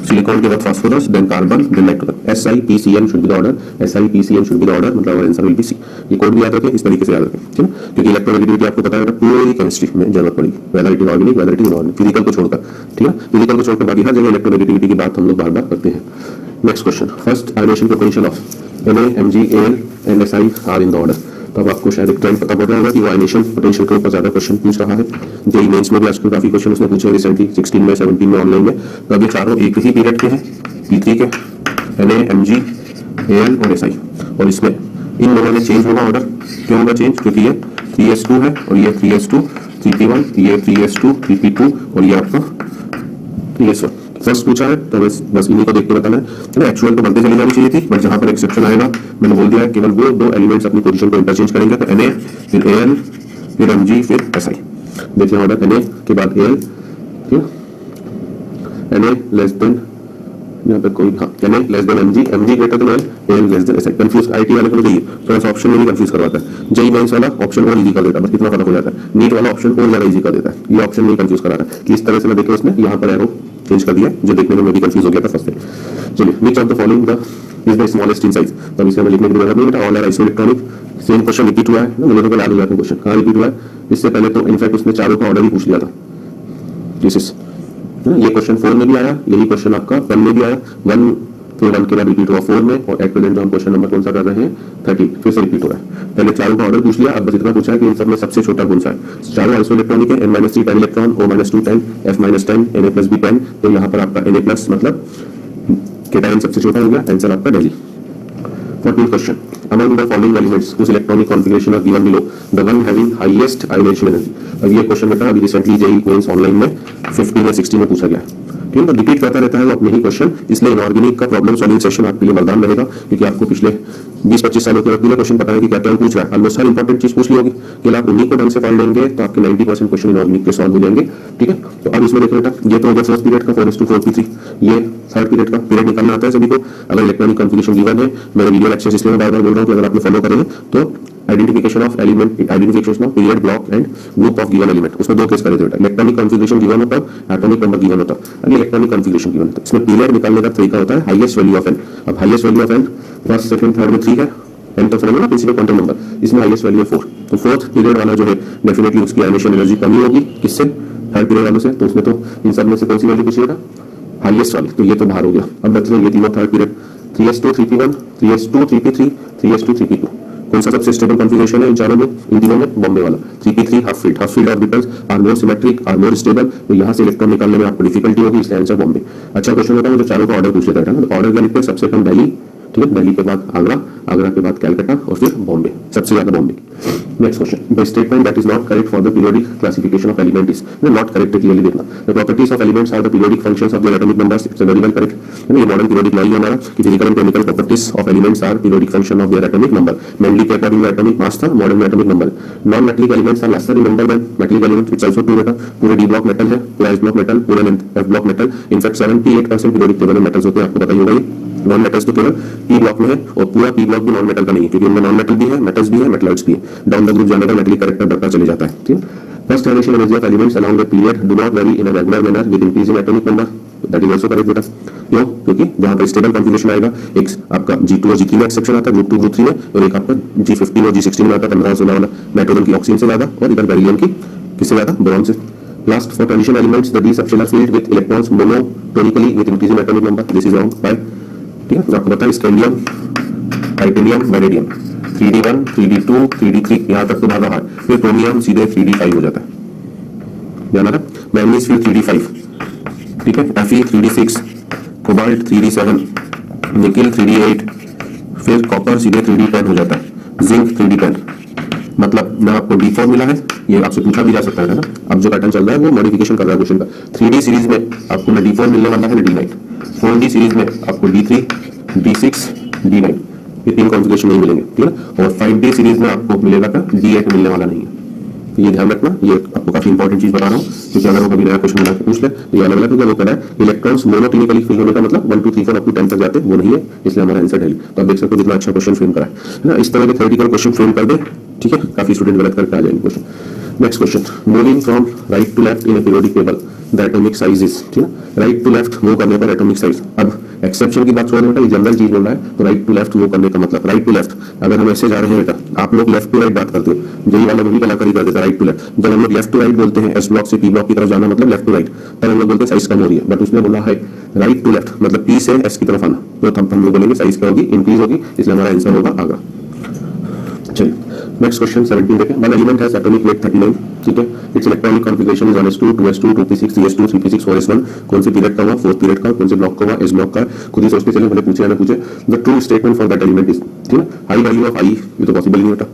सिलिकॉन के बाद phosphorus, then carbon, then nitrogen. SiPCN should be the order, SiPCN should be the order, मतलब आंसर विल बी सी। ये कोड भी याद रखें, इस तरीके से याद रखें, ठीक है। क्योंकि इलेक्ट्रोनेगेटिविटी आपको पता है पूरी केमिस्ट्री में जरूरत पड़ेगी, whether it is organic, whether it is inorganic, physical को छोड़कर, ठीक है। फिजिकल को छोड़कर बाकी हर जगह इलेक्ट्रोनेगेटिविटी की बात हम लोग बार बार करते हैं। Next question, first ionization potential of Na, Mg, Al and Si are in the order. तो अब आपको शायद एक ट्रेंड पता पड़ रहा होगा कि वो आयोनेशन पोटेंशियल के ऊपर ज्यादा क्वेश्चन पूछ रहा है। जेईई मेंस में भी आजकल काफी क्वेश्चन उसने पूछे रिसेंटली, 16 में, 17 में, ऑनलाइन में। तो अब ये चारों एक ही पीरियड के हैं, P3 के, Na, Mg, Al और Si, और इसमें इन दोनों में चेंज होगा ऑर्डर। क्यों होगा चेंज? क्योंकि ये 3s2 है और ये 3s2, 3p1, ये 3s2, 3p2 और ये आपका 3s1। फर्स्ट पूछा है तो बस इन्हीं को देख के बताना है। एक्चुअल तो बनते चली जानी चाहिए थी, बट जहां पर एक्सेप्शन आएगा मैंने बोल दिया है केवल वो दो एलिमेंट्स अपनी पोजीशन को इंटरचेंज करेंगे। तो Na फिर Al फिर Mg फिर Si। देखिए ऑर्डर Na के बाद Al, ठीक है, Na लेस देन यहाँ पे कोई Na less than Mg, Mg greater than Al less than Si। Confuse IT वाले को चाहिए थोड़ा सा ऑप्शन में भी कंफ्यूज करवाता है। जेई मेंस वाला ऑप्शन और इजी कर देता है, बस कितना फर्क हो जाता है। नीट वाला ऑप्शन और ज्यादा इजी कर देता है, ये ऑप्शन नहीं कंफ्यूज करा रहा है कि इस तरह से मैं देखे उसने यहाँ पर एरो चेंज कर दिया जो देखने में मैं भी कंफ्यूज हो गया था फर्स्ट से। चलिए which of the following the is the smallest in size, तो इसे हमें लिखने की जरूरत नहीं बेटा, all are isoelectronic. Same question repeat हुआ है ना, मुझे तो याद हो जाता है क्वेश्चन कहाँ रिपीट हुआ है। इससे पहले तो इनफैक्ट उसने चारों का ऑर्डर ही पूछ लिया था। दिस इज ये क्वेश्चन 4 में भी आया, यही क्वेश्चन आपका 1 में भी आया, 1 फिर 1 के बाद रिपीट हुआ 4 में, और एट प्रेजेंट जो हम क्वेश्चन नंबर कौन सा कर रहे हैं 30 फिर से रिपीट हो रहा है। पहले चारों का ऑर्डर पूछ लिया, अब बस इतना पूछा है कि इन सब में सबसे छोटा कौन सा है। चारों आइसोइलेक्ट्रॉनिक है, n-3 10 electron, O-2 10, F-10, Na+B 10। तो यहाँ पर आपका Na+ मतलब केटायन सबसे छोटा हो गया, आंसर आपका Delhi. 14th question. Among the following elements whose electronic configuration are given below, the one having highest ionization energy. अब ये क्वेश्चन बेटा अभी रिसेंटली जेईई मेंस ऑनलाइन में 15 या 16 में पूछा गया, ठीक है। तो रिपीट करता रहता है वो अपने ही क्वेश्चन, इसलिए इनऑर्गेनिक का प्रॉब्लम सॉल्विंग सेशन आपके लिए वरदान रहेगा, क्योंकि आपको पिछले 20-25 सालों के रखने क्वेश्चन पता है कि क्या क्या पूछ रहा है। ऑलमोस्ट हर इंपॉर्टेंट चीज पूछ ली होगी कि आप उन्हीं को ढंग से पढ़ लेंगे तो आपके 90% क्वेश्चन इनऑर्गेनिक के सॉल्व हो जाएंगे, ठीक है। तो अब इसमें देखो बेटा ये तो हो गया फर्स्ट पीरियड का 4:4p3, ये थर्ड पीरियड का पीरियड निकालना आता है सभी को। अगर इलेक्ट्रॉनिक कॉन्फ़िगरेशन गिवन है, मेरे वीडियो लेक्चर्स इसलिए मैं बार-बार बोल रहा हूं कि अगर आपने फॉलो करेंगे तो identification of element, identification of period, block and group of given element, उसमें दो केस करे थे बेटा। इलेक्ट्रॉनिक कॉन्फ़िगरेशन गिवन होता है, एटॉमिक नंबर गिवन होता है। अभी इलेक्ट्रॉनिक कॉन्फ़िगरेशन गिवन होता है, इसमें पीरियड निकालने का तरीका होता है हाईएस्ट वैल्यू ऑफ एन। अब highest value of n first second third में 3 है, एन तो समझ लो प्रिंसिपल क्वांटम नंबर, इसमें हाईएस्ट वैल्यू है 4। तो फोर्थ पीरियड वाला जो है डेफिनेटली उसकी आयनेशन एनर्जी कमी होगी, किससे, थर्ड पीरियड वालों से। तो उसमें तो इन सब में से कौन सी वैल्यू पूछिएगा, हाईएस्ट वाली, तो ये तो बाहर हो गया। अब बच्चे ये तीनों third period 3s2 3p1 3s2 3p3 3s2 3p2, कौन सा सबसे स्टेबल कॉन्फ़िगरेशन है इन चारों में, इन तीनों में बॉम्बे वाला। 3p3 half filled orbitals are more symmetric are more stable, तो यहाँ से इलेक्ट्रॉन निकालने में आपको डिफिकल्टी होगी, इसलिए आंसर बॉम्बे। अच्छा क्वेश्चन होता है जो चारों का ऑर्डर पूछ लेता है, तो ऑर्डर क्या लिखते हैं, सबसे कम दिल्ली, ठीक है, दिल्ली के बाद आगरा, आगरा के बाद कैलकाटा और फिर बॉम्बे, सबसे ज्यादा Bombay. Next question, the statement that is not correct for the periodic classification of element is, not correct clearly देखना। The properties of elements are the periodic functions of their atomic numbers, it's very well correct. ये modern periodic law है हमारा कि physical and chemical properties of elements are periodic function of their atomic number, mainly के according to atomic mass था, modern में atomic number. Non metallic elements are lesser in number than metallic element, it's also true बेटा। पूरे D block metal है, पूरा S block metal, पूरा F block metal, in fact 78% periodic table में metals होते हैं, आपको पता ही होगा। ये नॉन मेटल्स तो केवल पी ब्लॉक में है, और पूरा पी ब्लॉक भी नॉन मेटल का नहीं है, क्योंकि उनमें नॉन मेटल भी है, मेटल्स भी है, मेटलाइट्स भी है। डाउन द ग्रुप जाने का मेटलिक कैरेक्टर बढ़ता चले जाता है, ठीक है। First ionisation energy of elements along the period do not very in a regular manner with increase in atomic number, that is also correct बेटा। क्यों, क्योंकि जहां पर स्टेबल कॉन्फ़िगरेशन आएगा, एक आपका G2 और G3 में एक्सेप्शन आता है, ग्रुप 2 ग्रुप 3 में, और एक आपका G15 और G16 में आता है 15-16 वाला, नाइट्रोजन की ऑक्सीजन से ज्यादा, और इधर बेरिलियम की किससे ज्यादा, बोरॉन से। Last, for transition elements, the d substellar field with electrons monotonically with increase in atomic number. This is wrong. Why? ठीक है, आपको पता है scandium, titanium, vanadium 3d1, 3d2, 3d3 यहाँ तक तो भागा है, फिर क्रोमियम सीधे 3d5 हो जाता है, ध्यान रखना। मैग्नीज फिर 3d5, ठीक है, Fe 3d6, cobalt 3d7, nickel 3d8, फिर कॉपर सीधे 3d10 हो जाता है, जिंक 3d10। मतलब ना आपको D4 मिला है, ये आपसे पूछा भी जा सकता है ना। अब जो पैटर्न चल रहा है वो मॉडिफिकेशन कर रहा है क्वेश्चन का। 3D सीरीज में आपको ना D4 मिलने वाला है ना D9, 4D सीरीज में आपको D3, D6, D9, ये तीन कॉन्फ़िगरेशन नहीं मिलेंगे, ठीक है। और 5D सीरीज में आपको मिलेगा क्या, D8 मिलने वाला नहीं है, तो ये ध्यान रखना। ये आपको काफी इंपॉर्टेंट चीज बता रहा हूँ, क्योंकि अगर वो कभी नया क्वेश्चन बना के पूछ ले तो ये अलग अलग, वो कह रहा है इलेक्ट्रॉन्स मोनोटोनिकली फिल होने का मतलब 1 2 3 4 अप टू 10 तक जाते हैं, वो नहीं है, इसलिए हमारा आंसर है। तो आप देख सकते हो कितना अच्छा क्वेश्चन फ्रेम करा है ना। इस तरह के थ्योरेटिकल क्वेश्चन फ्रेम कर दे, ठीक है, काफी स्टूडेंट गलत करके आ जाएंगे question. Next question, moving from right to left in a periodic table the atomic size is, ठीक है, राइट टू लेफ्ट मूव करने पर एटॉमिक साइज। अब एक्सेप्शन की बात छोड़ बेटा, ये जनरल चीज बोल रहा है, तो राइट टू लेफ्ट मूव करने का मतलब राइट टू लेफ्ट। अगर हम ऐसे जा रहे हैं बेटा, आप लोग लेफ्ट टू राइट बात करते हो, जेई वाला भी कलाकारी कर देता है राइट टू लेफ्ट। जब हम लोग लेफ्ट टू राइट बोलते हैं, एस ब्लॉक से पी ब्लॉक की तरफ जाना मतलब लेफ्ट टू राइट, तब हम लोग बोलते हैं साइज कम हो रही है, बट उसने बोला है राइट टू लेफ्ट मतलब पी से एस की तरफ आना, तो हम लोग बोलेंगे साइज क्या होगी, इंक्रीज होगी, इसलिए हमारा आंसर होगा आगा। चलिए नेक्स्ट क्वेश्चन 17 देखें। One element has atomic weight 39, ठीक है, it's electronic configuration is 1s2 2s2 2p6 3s2 3p6 4s1। कौन से पीरियड का हुआ, फोर्थ पीरियड का, कौन से ब्लॉक का हुआ, एस ब्लॉक का। खुद ही सोचते चले, भले पूछे या ना पूछे। The true statement for that element is, ठीक है, हाई वैल्यू ऑफ आई, ये तो पॉसिबल नहीं बेटा,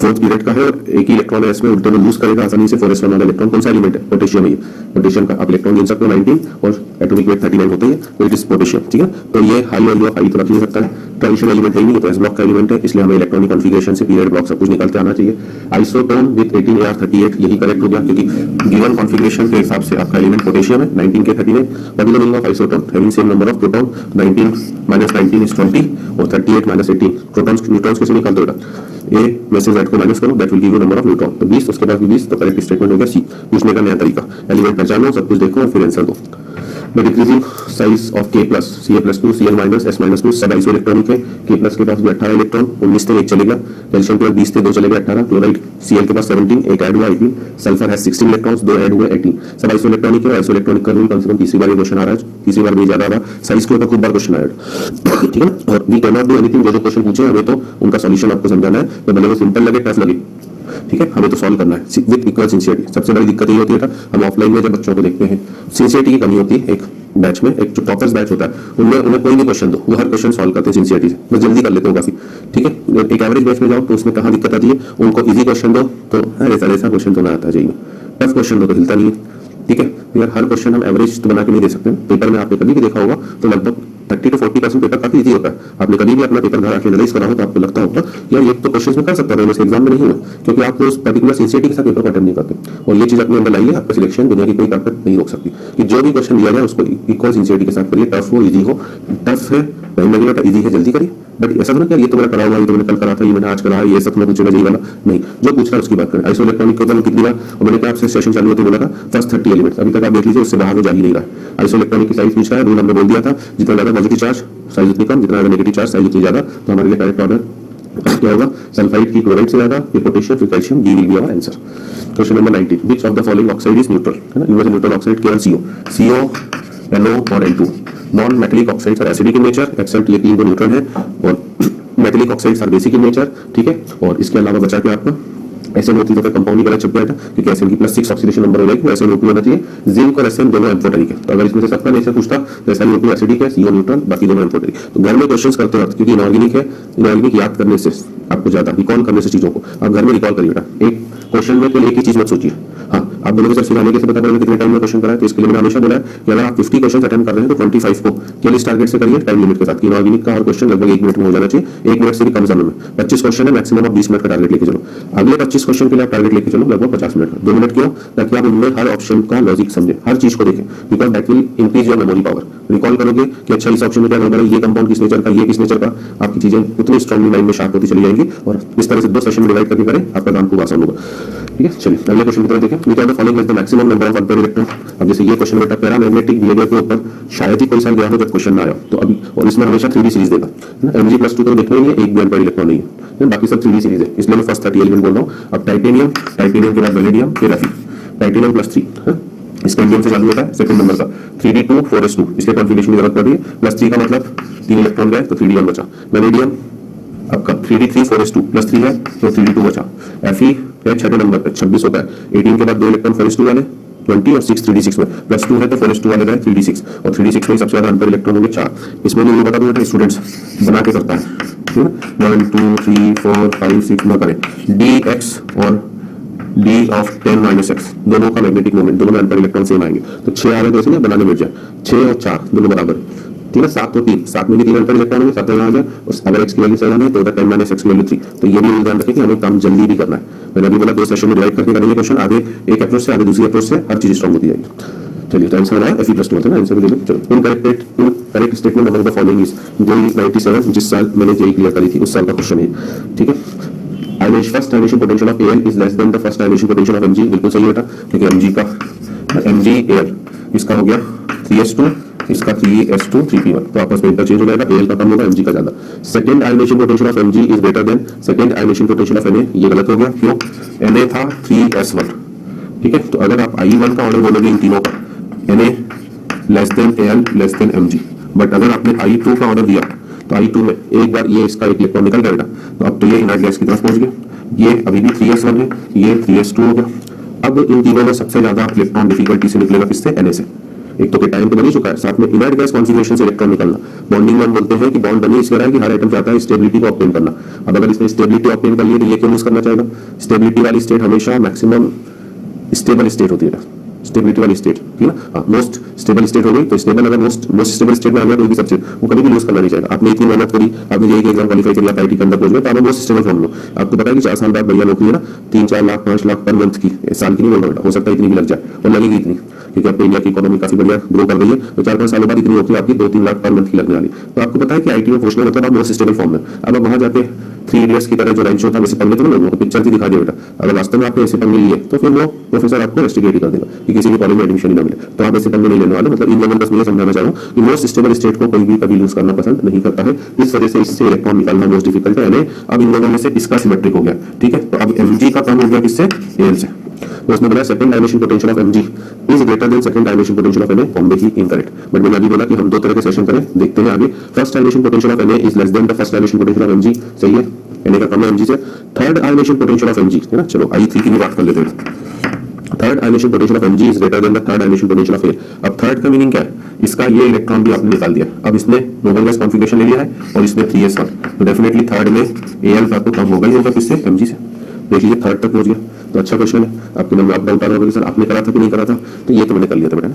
फोर्थ पीरियड का है और एक ही इलेक्ट्रॉन है इसमें, उल्टे में लूज करेगा आसानी से 4s1 वाला इलेक्ट्रॉन। कौन सा एलिमेंट है, पोटेशियम है, पोटेशियम का आप इलेक्ट्रॉन गिन सकते हो 19, और एटॉमिक वेट 39 होता है, तो इट इज पोटेशियम। ठीक है, तो ये हाई वैल्यू ऑफ आई तो रख नहीं सकता है, ट्रांजिशन एलिमेंट है नहीं, तो एस ब्लॉक का एलिमेंट है, इसलिए हमें इलेक्ट्रॉनिक कॉन्फिगरेशन से पीरियड ब्लॉक सब कुछ निकालते आना चाहिए। आइसोटोन विद 18Ar38 यही करेक्ट हो गया, क्योंकि गिवन कॉन्फिगरेशन के हिसाब से आपका एलिमेंट पोटेशियम है, 19K39। What is the meaning of isotone? Having same number of proton, 19 - 19 is 20 और 38 - 18 प्रोटॉन्स न्यूट्रॉन्स कैसे निकालते हो? ए में से Z को माइनस करो, that will give you number of neutron. तो 20, उसके बाद भी 20, तो करेक्ट स्टेटमेंट हो गया सी। पूछने का नया तरीका, एलिमेंट पहचानो, सब कुछ देखो और फिर आंसर दो। By decreasing size of K+, Ca+2, Cl-, S-2 सब आइसो इलेक्ट्रॉनिक है। K+ के पास भी 18 इलेक्ट्रॉन, 19 से 1 चलेगा, कैल्शियम के पास 20 से 2 चलेगा 18, क्लोराइड Cl के पास 17, एक ऐड हुआ 18, सल्फर है 16 इलेक्ट्रॉन्स, 2 ऐड हुए 18, सब आइसो इलेक्ट्रॉनिक है। आइसो इलेक्ट्रॉनिक का रूल कम से कम तीसरी बार ये क्वेश्चन आ रहा है, तीसरी बार भी ज्यादा आ रहा है, साइज के ऊपर खूब बार क्वेश्चन आया। ठीक है, और we can not do anything, जो क्वेश्चन पूछे हमें तो उनका सॉल्यूशन आपको समझाना है, तो भले वो सिंपल लगे टफ लगे, ठीक है, हमें तो सॉल्व करना है विद इक्वल सिंसियरिटी। सबसे बड़ी दिक्कत ये होती है, हम ऑफलाइन में जब बच्चों को देखते हैं सिंसियरिटी की कमी होती है। एक बैच में, एक जो टॉपर्स बैच होता है, उनमें उन्हें कोई भी क्वेश्चन दो, वो हर क्वेश्चन सॉल्व करते हैं सिंसियरिटी से, बस जल्दी कर लेते हो काफी। ठीक है, एक एवरेज बैच में जाओ तो उसमें कहाँ दिक्कत आती है, उनको इजी क्वेश्चन दो तो ऐसा क्वेश्चन तो ना आता जाइए, टफ क्वेश्चन दो तो हिलता नहीं है। ठीक है, यार हर क्वेश्चन हम एवरेज तो बना के नहीं दे सकते। पेपर में आपने कभी भी देखा होगा तो लगभग 30 to 40% पेपर काफी इजी होता है। आपने कभी भी अपना पेपर घर आके एनालाइज करा हो तो आपको लगता होगा यार ये तो क्वेश्चन में कर सकता था, वैसे एग्जाम में नहीं हुआ, क्योंकि आप उस पर्टिकुलर सिंसियरिटी के साथ पेपर को अटेम्प्ट नहीं करते। और ये चीज अपने अंदर लाइए, आपका सिलेक्शन दुनिया की कोई ताकत नहीं रोक सकती कि जो भी क्वेश्चन दिया जाए उसको इक्वल सिंसियरिटी के साथ करिए, टफ हो इजी हो। टफ है टाइम लगेगा, तो इजी है जल्दी करिए, बट ऐसा तो ये तो मैंने करा हुआ, ये तो मैंने कल करा था, ये मैंने आज करा है, ये सब मैं पूछूंगा यही वाला नहीं, जो पूछ रहा है उसकी बात करें। आइसो इलेक्ट्रॉनिक को तो कितनी बार, और मैंने कहा आपसे सेशन चालू होते बोला था फर्स्ट 30 एलिमेंट्स, अभी तक आप देख लीजिए उससे बाहर में जा ही नहीं रहा है। आइसो इलेक्ट्रॉनिक की साइज पूछ रहा है, रूल हमने बोल दिया था, जितना ज्यादा पॉजिटिव चार्ज साइज उतनी कम, जितना ज्यादा नेगेटिव चार्ज साइज उतनी ज्यादा, तो हमारे लिए करेक्ट ऑर्डर क्या होगा? सल्फाइड की क्लोराइड से ज्यादा, फिर पोटेशियम, फिर calcium, D will be our answer. Question number 19, which of the following oxide is neutral? है ना, यूनिवर्सल न्यूट्रल ऑक्साइड केवल CO, NO और N2। Non metallic oxides are acidic in nature, except ये तीन को न्यूट्रल है, और metallic oxides are basic in nature. ठीक है, और इसके अलावा बचा के आपका SnO3 तो कंपाउंड ही गलत छप गया था, क्योंकि SN की +6 ऑक्सीडेशन नंबर हो जाएगी, तो SnO2 होना चाहिए। जिंक और SN दोनों एम्फोटेरिक है, तो अगर इसमें से सबका नेचर पूछता तो SnO2 एसिडिक है, CO न्यूट्रल, बाकी दोनों एम्फोटेरिक। तो घर में क्वेश्चंस करते वक्त, क्योंकि इनऑर्गेनिक है, इनऑर्गेनिक याद करने से आपको ज्यादा रिकॉल करने से चीजों को आप घर में रिकॉल करिए बेटा। एक क्वेश्चन में केवल एक ही चीज मत सोचिए। हाँ, आप दोनों के साथ सिखाने के से पता करेंगे कितने टाइम में क्वेश्चन करा है, तो इसके लिए मैंने हमेशा बोला है कि अगर आप 50 क्वेश्चन अटेम्प्ट कर रहे हैं तो 25 को केवल इस टारगेट से करिए, टाइम लिमिट के साथ। इनऑर्गेनिक का हर क्वेश्चन लगभग 1 मिनट में हो जाना चाहिए, 1 मिनट से भी कम समय में। 25 क्वेश्चन है, मैक्सिमम आप 20 मिनट का टारगेट लेके चलो। अगले 25 क्वेश्चन के लिए आप टारगेट लेके चलो लगभग 50 मिनट, 2 मिनट क्यों? ताकि आप उनमें हर ऑप्शन का लॉजिक समझे, हर चीज को देखें, because that will increase your memory power. Recall करोगे कि अच्छा इस ऑप्शन में क्या गड़बड़ है, ये कंपाउंड किस नेचर का, ये किस नेचर का, आपकी चीजें उतनी स्ट्रांगली माइंड में शार्प होती चली जाएंगी। और इस तरह से 2 सेशन में डिवाइड करके करें, आपका काम खूब आसान होगा। ठीक है, चलिए अगले क्वेश्चन की तरफ देखें। Which of the following is the maximum number of unpaired electron? अब जैसे ये क्वेश्चन बेटा पैरामैग्नेटिक बिहेवियर के ऊपर शायद ही कोई साल गया हो जब क्वेश्चन ना आया, तो अभी और इसमें हमेशा 3D सीरीज देगा। Mg+2 तो देखना ही है, एक भी अनपेयर्ड इलेक्ट्रॉन नहीं है, बाकी सब 3D सीरीज है, इसलिए मैं फर्स्ट 30 एलिमेंट बोल रहा हूँ। अब टाइटेनियम के बाद वेनेडियम, फिर Fe, टाइटेनियम +3 इसका इंडियम से चालू होता है, सेकंड नंबर का 3d2 4s2, इसके कॉन्फिगरेशन की जरूरत पड़ रही है। +3 का मतलब 3 इलेक्ट्रॉन गए तो 3d1 बचा। वेनेडियम आपका 3d3 4s2 +3 है तो 3d2 बचा। Fe है छठे नंबर पे 26 होता है, 18 के बाद 2 इलेक्ट्रॉन 4s2 वाले 20 और 6 3d6 में, +2 है तो 4s2 वाले गए 3d6, और 3d6 में सबसे ज्यादा अनपेयर्ड इलेक्ट्रॉन होंगे 4। इसमें भी बता दूंगा स्टूडेंट्स बना के करता है, ठीक है, 1 2 3 4 5 6 ना करें, dx और d of 10 - x दोनों का मैग्नेटिक मोमेंट, दोनों में अनपेयर्ड इलेक्ट्रॉन सेम आएंगे, तो 6 आ रहे तो इसलिए बनाने मिल जाए, 6 और 4 दोनों बराबर, ठीक है। 7 और 3, 7 में भी 3 अनपेयर्ड इलेक्ट्रॉन होंगे, 7 आ जाए, और अगर x की वैल्यू 7 है तो 10 - x की वैल्यू 3। तो ये भी ध्यान रखें कि हमें काम जल्दी भी करना है। मैंने अभी बोला 2 सेशन में डिवाइड करके करेंगे क्वेश्चन, आगे एक अप्रोच से, आगे दूसरी अप्रोच से, हर चीज स्ट्रांग होती जाएगी। चलिए टाइम से बनाया Fe+2 होता है ना, आंसर भी ले लो। चलो incorrect statement among the following is JEE 97, जिस साल मैंने जेईई क्लियर करी थी उस साल का क्वेश्चन है, ठीक है। First ionisation potential of Al is less than the first ionisation potential of Mg, बिल्कुल सही बेटा, क्योंकि Mg का MgAl इसका हो गया 3s2, इसका 3s2 3p1, तो आपस में इंटरचेंज हो जाएगा, Al का कम होगा Mg का ज्यादा। Second ionisation potential of Mg is greater than second ionisation potential of Na, ये गलत हो गया, क्यों? Na था 3s1, ठीक है, तो अगर आप I1 का ऑर्डर बोलोगे इन तीनों का, Na less than Al less than Mg, but अगर आपने I2 का ऑर्डर दिया तो I2 में एक बार ये इसका एक इलेक्ट्रॉन निकल गया बेटा, तो अब तो ये इनर्ट गैस की तरफ पहुंच गया, ये अभी भी 3s1 है, ये 3s2 हो गया। अब इन तीनों में सबसे ज्यादा इलेक्ट्रॉन डिफिकल्टी से निकलेगा किससे? Na से। एक तो केटायन तो बन ही चुका है, साथ में इनर्ट गैस कॉन्फिगरेशन से इलेक्ट्रॉन निकलना। बॉन्डिंग में बोलते हैं कि बॉन्ड बनी इसलिए रहा है कि हर आइटम चाहता है स्टेबिलिटी को ऑब्टेन करना। अब अगर इसने स्टेबिलिटी ऑब्टेन कर ली तो ये क्यों यूज करना चाहेगा? स्टेबिलिटी वाली स्टेट हमेशा मैक्सिमम स्टेबल स्टेट होती है, स्टेबिलिटी वाली स्टेट, ठीक है ना। मोस्ट स्टेबल स्टेट हो गई, तो स्टेबल अगर मोस्ट स्टेबल स्टेट में आ गया तो सब्जेक्ट वो कभी भी लूज करना नहीं चाहिए। आपने इतनी मेहनत करी, आपने ये एग्जाम क्वालिफाई किया, आईटी के अंदर पहुंच गए, तो आप मोस्ट स्टेबल फॉर्म लो। आपको पता है कि 4 साल बाद बढ़िया नौकरी है ना, 3-4 लाख 5 लाख पर मंथ की, साल की नहीं बोल रहा, हो सकता है इतनी भी लग जाए और लगेगी इतनी, क्योंकि आपको इंडिया की इकोनॉमी काफी बढ़िया ग्रो कर रही है, तो 4-5 सालों बाद इतनी नौकरी आपकी 2-3 लाख पर मंथ की लगने वाली। तो आपको पता है कि आईटी में पहुंचना मतलब आप मोस्ट स्टेबल फॉर्म में। अब आप वहां जाके 3 इडियट्स की तरह जो लाइन शो था वैसे पंगे तो नहीं लोगों को पिक्चर थी दिखा दिया बेटा, अगर वास्तव में आपने ऐसे पंगे लिए तो फिर वो प्रोफेसर आपको रेस्ट्रिकेट कर देगा कि किसी भी कॉलेज में एडमिशन ना मिले। तो आप ऐसे पंगे नहीं लेने वाले। मतलब इन लोगों बस मुझे समझाना चाह रहा हूँ कि मोस्ट स्टेबल स्टेट को कोई भी कभी लूज करना पसंद नहीं करता है, इस वजह से इससे इलेक्ट्रॉन निकालना मोस्ट डिफिकल्ट है। यानी अब इन लोगों में से इसका सिमेट्रिक हो गया, ठीक है। तो अब mg का कम हो गया किससे, Al से। तो उसने बोला second dimension potential of mg is greater than second dimension potential of Na, Bombay he incorrect. But मैंने अभी बोला कि हम 2 तरह के सेशन करें, देखते हैं आगे। First dimension potential of Na is less than the first dimension potential of mg, सही है, Na का कम है mg से। Third dimension potential of mg है ना, चलो I3 की भी बात कर लेते हैं। Third ionisation potential of mg is greater than the third ionisation potential of A। अब थर्ड का मीनिंग क्या है, इसका ये इलेक्ट्रॉन भी आपने निकाल दिया। अब इसने नोबेल गैस कॉन्फ़िगरेशन ले लिया है और इसमें 3s1, तो डेफिनेटली थर्ड में Al का तो कम होगा ही होगा किससे, mg से। देख लीजिए थर्ड तक पहुंच गया, तो अच्छा क्वेश्चन है। आपके मन में आप डाउट आ रहा होगा कि सर आपने करा था कि नहीं करा था, तो ये तो मैंने कर लिया था बेटा।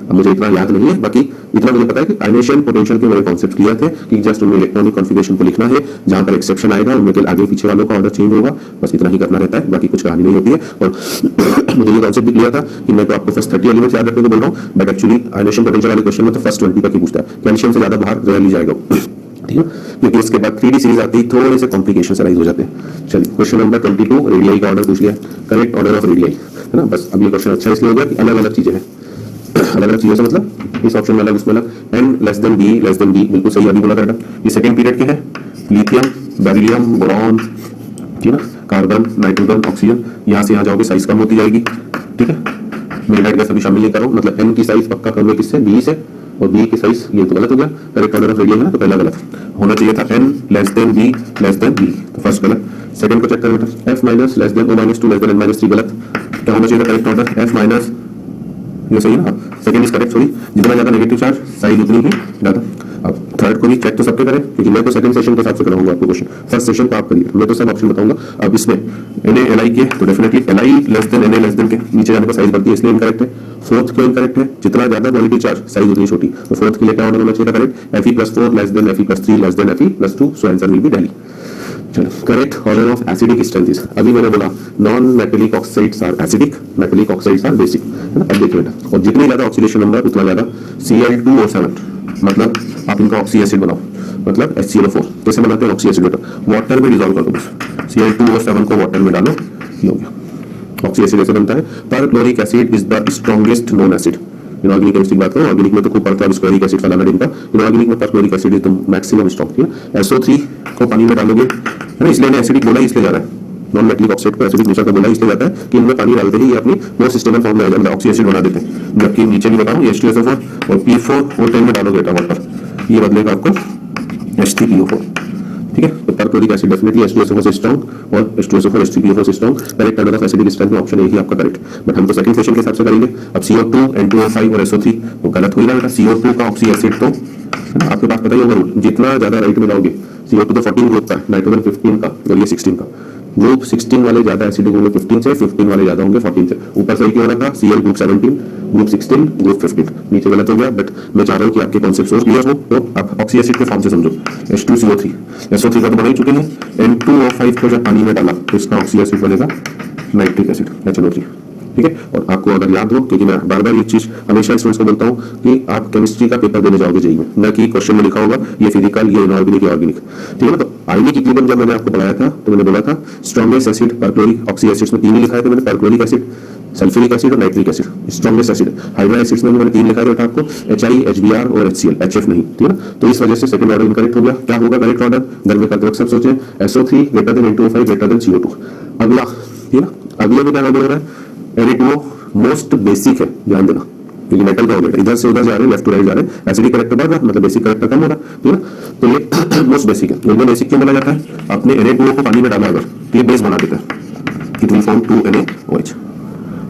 अब मुझे इतना याद नहीं है, बाकी इतना मुझे पता है कि आयनेशन पोटेंशियल के मेरे कॉन्सेप्ट क्लियर थे कि जस्ट उनमें इलेक्ट्रॉनिक कॉन्फ़िगरेशन को लिखना है, जहां पर एक्सेप्शन आएगा उनमें के आगे पीछे वालों का ऑर्डर चेंज होगा, बस इतना ही करना रहता है, बाकी कुछ कहानी नहीं होती है। और मुझे ये कॉन्सेप्ट भी क्लियर था कि मैं तो आपको फर्स्ट 30 एलिमेंट्स याद रखने को बोल रहा हूँ, बट एक्चुअली आयनेशन पोटेंशियल वाले क्वेश्चन में तो फर्स्ट 20 तक ही पूछता है, कैल्शियम से ज्यादा बाहर रह ली जाएगा, ठीक है, क्योंकि उसके बाद 3D सीरीज आती है, थोड़े से कॉम्प्लिकेशंस अराइज हो जाते हैं। चलिए क्वेश्चन नंबर 22, रेडियाई का ऑर्डर पूछ लिया, करेक्ट ऑर्डर ऑफ रेडियाई, है ना। बस अब ये क्वेश्चन अच्छा इसलिए हो गया कि अलग अलग चीजें हैं, अलग अलग चीजों से मतलब इस ऑप्शन में अलग उसमें अलग, n लेस देन b बिल्कुल सही अभी बोला था बेटा। ये सेकंड पीरियड के है, लिथियम, बेरिलियम, बोरॉन, ठीक है ना, कार्बन, नाइट्रोजन, ऑक्सीजन, यहाँ से यहाँ जाओगे साइज कम होती जाएगी, ठीक है। मेरिलाइट गैस अभी शामिल नहीं करो, मतलब n की साइज पक्का कम है किससे, b से, और b की साइज ये तो गलत हो गया, करेक्ट ऑर्डर ऑफ रेडियम है ना, तो पहला गलत होना चाहिए था n लेस देन b, तो फर्स्ट गलत। सेकंड को चेक करो बेटा, f minus less than o minus 2 less than n minus 3 गलत। क्या होना चाहिए था करेक्ट ऑर्डर, f माइनस, ये सही है ना, सेकंड इज करेक्ट, सॉरी, जितना ज्यादा नेगेटिव चार्ज साइज उतनी ही ज्यादा। अब थर्ड को भी चेक तो सबके करें, क्योंकि मैं तो सेकंड सेशन के हिसाब से कराऊंगा आपको क्वेश्चन, फर्स्ट सेशन का आप करिए, मैं तो सब ऑप्शन बताऊंगा। अब इसमें Na Li के, तो definitely Li less than Na less than के नीचे जाने पर साइज बढ़ती है, इसलिए इनकरेक्ट है। फोर्थ क्यों इनकरेक्ट है, जितना ज्यादा पॉजिटिव चार्ज साइज उतनी छोटी, तो फोर्थ के लिए क्या ऑर्डर होना चाहिए था correct, Fe+4 less than Fe+3 less than Fe+2, so answer will be Delhi. चलो correct order of acidic strength, अभी मैंने बोला non metallic oxides are acidic, metallic oxides are basic, है ना। अब देखिए बेटा, और जितनी ज्यादा ऑक्सीडेशन नंबर उतना ज्यादा Cl2O7, मतलब आप इनका ऑक्सी एसिड बनाओ, मतलब HClO4, कैसे बनाते हैं ऑक्सी एसिड बेटा, वाटर में डिसॉल्व कर दो, बस Cl2O7 को वाटर में डालो, ये हो गया ऑक्सी एसिड। ऐसे बनता है। Perchloric acid is the strongest known acid. Inorganic chemistry की बात करो, ऑर्गेनिक में तो खूब पड़ता है स्क्वायरिक एसिड फलाना ढिमका, इनऑर्गेनिक में perchloric acid is the maximum strong, ठीक है। SO3 को पानी में डालोगे, है ना, इसलिए एसिडिक बोला इसलिए जा रहा है, नॉन मेटेलिक ऑक्साइड को एसिडिक नेचर का बोला इसलिए जाता है कि इनमें पानी डालते ही ये अपनी मोस्ट स्टेबल फॉर्म में आ जाता है, ऑक्सी एसिड बना देते हैं। जबकि नीचे भी बताऊं H2SO4 और P4O10 में डालोगे बेटा वाटर, ये बदलेगा आपको H3PO4, ठीक है। तो परक्लोरिक एसिड डेफिनेटली H2SO4 से स्ट्रॉन्ग और H2SO4 H3PO4 से strong. Correct order of acidic strength में ऑप्शन ए ही आपका करेक्ट, बट हम तो सेकंड सेशन के हिसाब से करेंगे। अब CO2 N2O5 और SO3 तो गलत हो ही ना बेटा, CO2 का ऑक्सी एसिड तो आपके पास पता ही होगा रूल, जितना ज्यादा राइट में जाओगे, CO2 तो 14 ग्रुप का, नाइट्रोजन 15 का और ये 16 का, ग्रुप 16 वाले ज्यादा एसिडिक होंगे 15 से, 15 वाले ज्यादा होंगे 14 से। ऊपर सही क्यों रहा था, Cl ग्रुप 17, ग्रुप 16, ग्रुप 15, नीचे गलत हो गया, बट मैं चाह रहा हूँ कि आपके कॉन्सेप्ट और क्लियर हो। तो आप ऑक्सी एसिड के फॉर्म से समझो, H2CO3, SO3 का तो बना ही चुके हैं, N2O5 को जब पानी में डाला तो इसका ऑक्सी एसिड बनेगा नाइट्रिक एसिड, HNO3, ठीक है। और आपको अगर याद हो, क्योंकि मैं बार बार ये चीज हमेशा स्टूडेंट्स को बोलता हूँ कि आप केमिस्ट्री का पेपर देने जाओगे जेईई में, न कि क्वेश्चन में लिखा होगा ये फिजिकल, ये इनऑर्गेनिक, ये ऑर्गेनिक, ठीक है ना। तो आयनिक इक्विलिब्रियम जब मैंने आपको पढ़ाया था तो मैंने बोला था strongest acid perchloric, oxy acids में 3 ही लिखा है, तो मैंने परक्लोरिक एसिड, सल्फ्यूरिक एसिड और nitric acid strongest acid. Hydra acids में मैंने 3 लिखा है आपको, HI, HBr और HCl, HF नहीं, ठीक है ना। तो इस वजह से सेकंड ऑर्डर इनकरेक्ट हो गया। क्या होगा करेक्ट ऑर्डर, घर में करते वक्त सब सोचे SO3 greater than N2O5 greater than CO2। अगला, ठीक है ना, अगले में क्या ऑर्डर हो रहा है, Na2O मोस्ट बेसिक है, ध्यान देना, क्योंकि मेटल का हो गया, इधर से उधर जा रहे हैं, लेफ्ट टू राइट जा रहे हैं, एसिडिक करेक्टर बढ़ रहा है, मतलब बेसिक करेक्टर कम हो रहा है, ठीक है ना। तो ये मोस्ट बेसिक है। एकदम बेसिक क्यों बोला जाता है, आपने Na2O को पानी में डाला अगर तो ये बेस बना देता है, इट विल फॉर्म 2NaOH।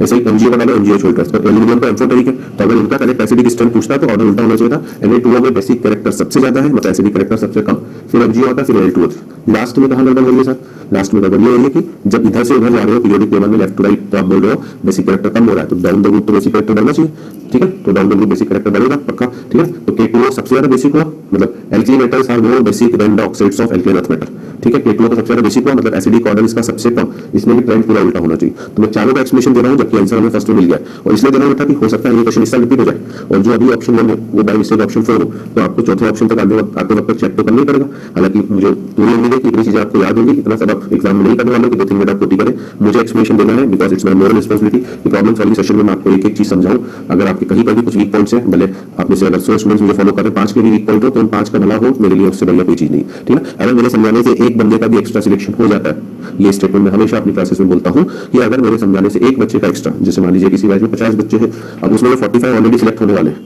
ऐसे ही MgO का डालो, MgH होल्ड ट्रांसफर, एल्यूमिनियम का M4 है। तो अगर इनका करेक्ट एसिडिक स्ट्रेंथ पूछता है तो ऑर्डर उल्टा होना चाहिए था, Na2O में बेसिक करेक्टर सबसे ज्यादा है, मतलब एसिडिक करेक्टर सबसे कम, फिर MgO आता है, फिर Al2O3। लास्ट में कहाँ गड़बड़ हो रही है सर? लास्ट में गड़बड़ ये हो रही है कि जब इधर से उधर जा रहे हो पीरियोडिक टेबल में लेफ्ट टू राइट, तो आप बोल रहे हो बेसिक कैरेक्टर कम हो रहा है, तो डाउन द रूट तो बेसिक कैरेक्टर बढ़ना चाहिए, ठीक है? तो down the route basic character बढ़ेगा पक्का, ठीक है? तो K2O सबसे ज्यादा बेसिक हुआ, मतलब alkali metals are more basic than the oxides of alkali earth metal, ठीक है? K2O तो सबसे ज्यादा बेसिक हुआ, मतलब एसिडिक ऑर्डर इसका सबसे कम, इसमें भी ट्रेंड पूरा उल्टा होना चाहिए। तो मैं चारों का एक्सप्लेनेशन दे रहा हूं, जबकि आंसर हमें फर्स्ट में मिल गया है, और इसलिए देना था कि हो सकता है ये क्वेश्चन इससे रिपीट हो जाए, और जो अभी ऑप्शन 1 है वो बाय मिस्टेक ऑप्शन 4 हो, तो आपको चौथे ऑप्शन तक आते वक्त चेक तो करना ही पड़ेगा। हालांकि मुझे पूरी उम्मीद है कि इतनी चीजें आपको याद होंगी, इतना सब आप एग्जाम में नहीं करने वाले कि 2-3 मिनट आप कोटी करें, मुझे एक्सप्लेनेशन देना है, because it's my moral responsibility कि प्रॉब्लम सॉल्विंग सेशन में मैं आपको एक एक चीज समझाऊं। अगर आपके कहीं पर भी कुछ वीक पॉइंट्स हैं, भले आप में से अगर 100 स्टूडेंट्स मुझे फॉलो कर रहे हैं, 5 के भी वीक पॉइंट हो, तो उन 5 का भला हो, मेरे लिए उससे बढ़िया कोई चीज नहीं, ठीक है? अगर मेरे समझाने से एक बंदे का भी एक्स्ट्रा सिलेक्शन हो जाता है, ये स्टेटमेंट मैं हमेशा अपनी क्लासेस में बोलता हूं कि अगर मेरे समझाने से एक बच्चे का एक्स्ट्रा, जैसे मान लीजिए किसी बैच में 50 बच्चे हैं, अब उसमें 45 ऑलरेडी सिलेक्ट होने वाले हैं,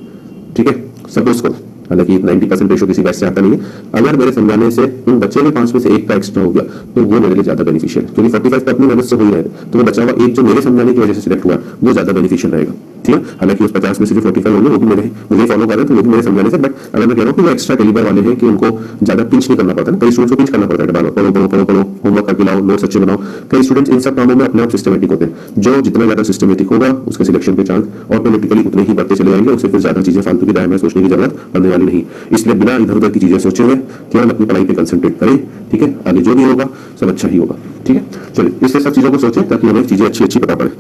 ठीक है? सपोज करो, हालांकि 90% रेशो किसी बैच से आता नहीं है, अगर मेरे समझाने से उन बच्चे में 5 में से एक का एक्स्ट्रा हो गया, तो वो मेरे लिए ज्यादा बेनिफिशियल है, क्योंकि 45 तो अपनी मेहनत से हो ही रहे, तो वो बचा हुआ एक जो मेरे समझाने की वजह से सिलेक्ट हुआ वो ज्यादा बेनिफिशियल रहेगा, ठीक है? हालांकि उस 50 में से जो 45 होंगे वो भी मुझे फॉलो कर रहे हैं, तो वो भी मेरे समझाने से, बट अगर मैं कह रहा हूँ कि वो एक्स्ट्रा कैलिबर वाले हैं कि उनको ज्यादा पिंच नहीं करना पड़ता है, कई स्टूडेंट्स को पिंच करना पड़ता है, पढ़ो होमवर्क करके लाओ, नोट्स अच्छे बनाओ, कई स्टूडेंट्स इन सब कामों में अपने आप सिस्टमेटिक होते हैं, जो जितना ज्यादा सिस्टमेटिक होगा उसके सिलेक्शन के चांस ऑटोमेटिकली उतने ही बढ़ते चले जाएंगे, उससे फिर ज्यादा चीजें फालतू की दाएं में सोचने की जरूरत पड़ने वाली नहीं। इसलिए बिना इधर उधर की चीजें सोचे हुए केवल अपनी पढ़ाई पे कंसंट्रेट करें, ठीक है? आगे जो भी होगा सब अच्छा ही होगा, ठीक है? चलिए इससे सब चीजों को सोचें ताकि हमें चीजें अच्छी पता पड़े।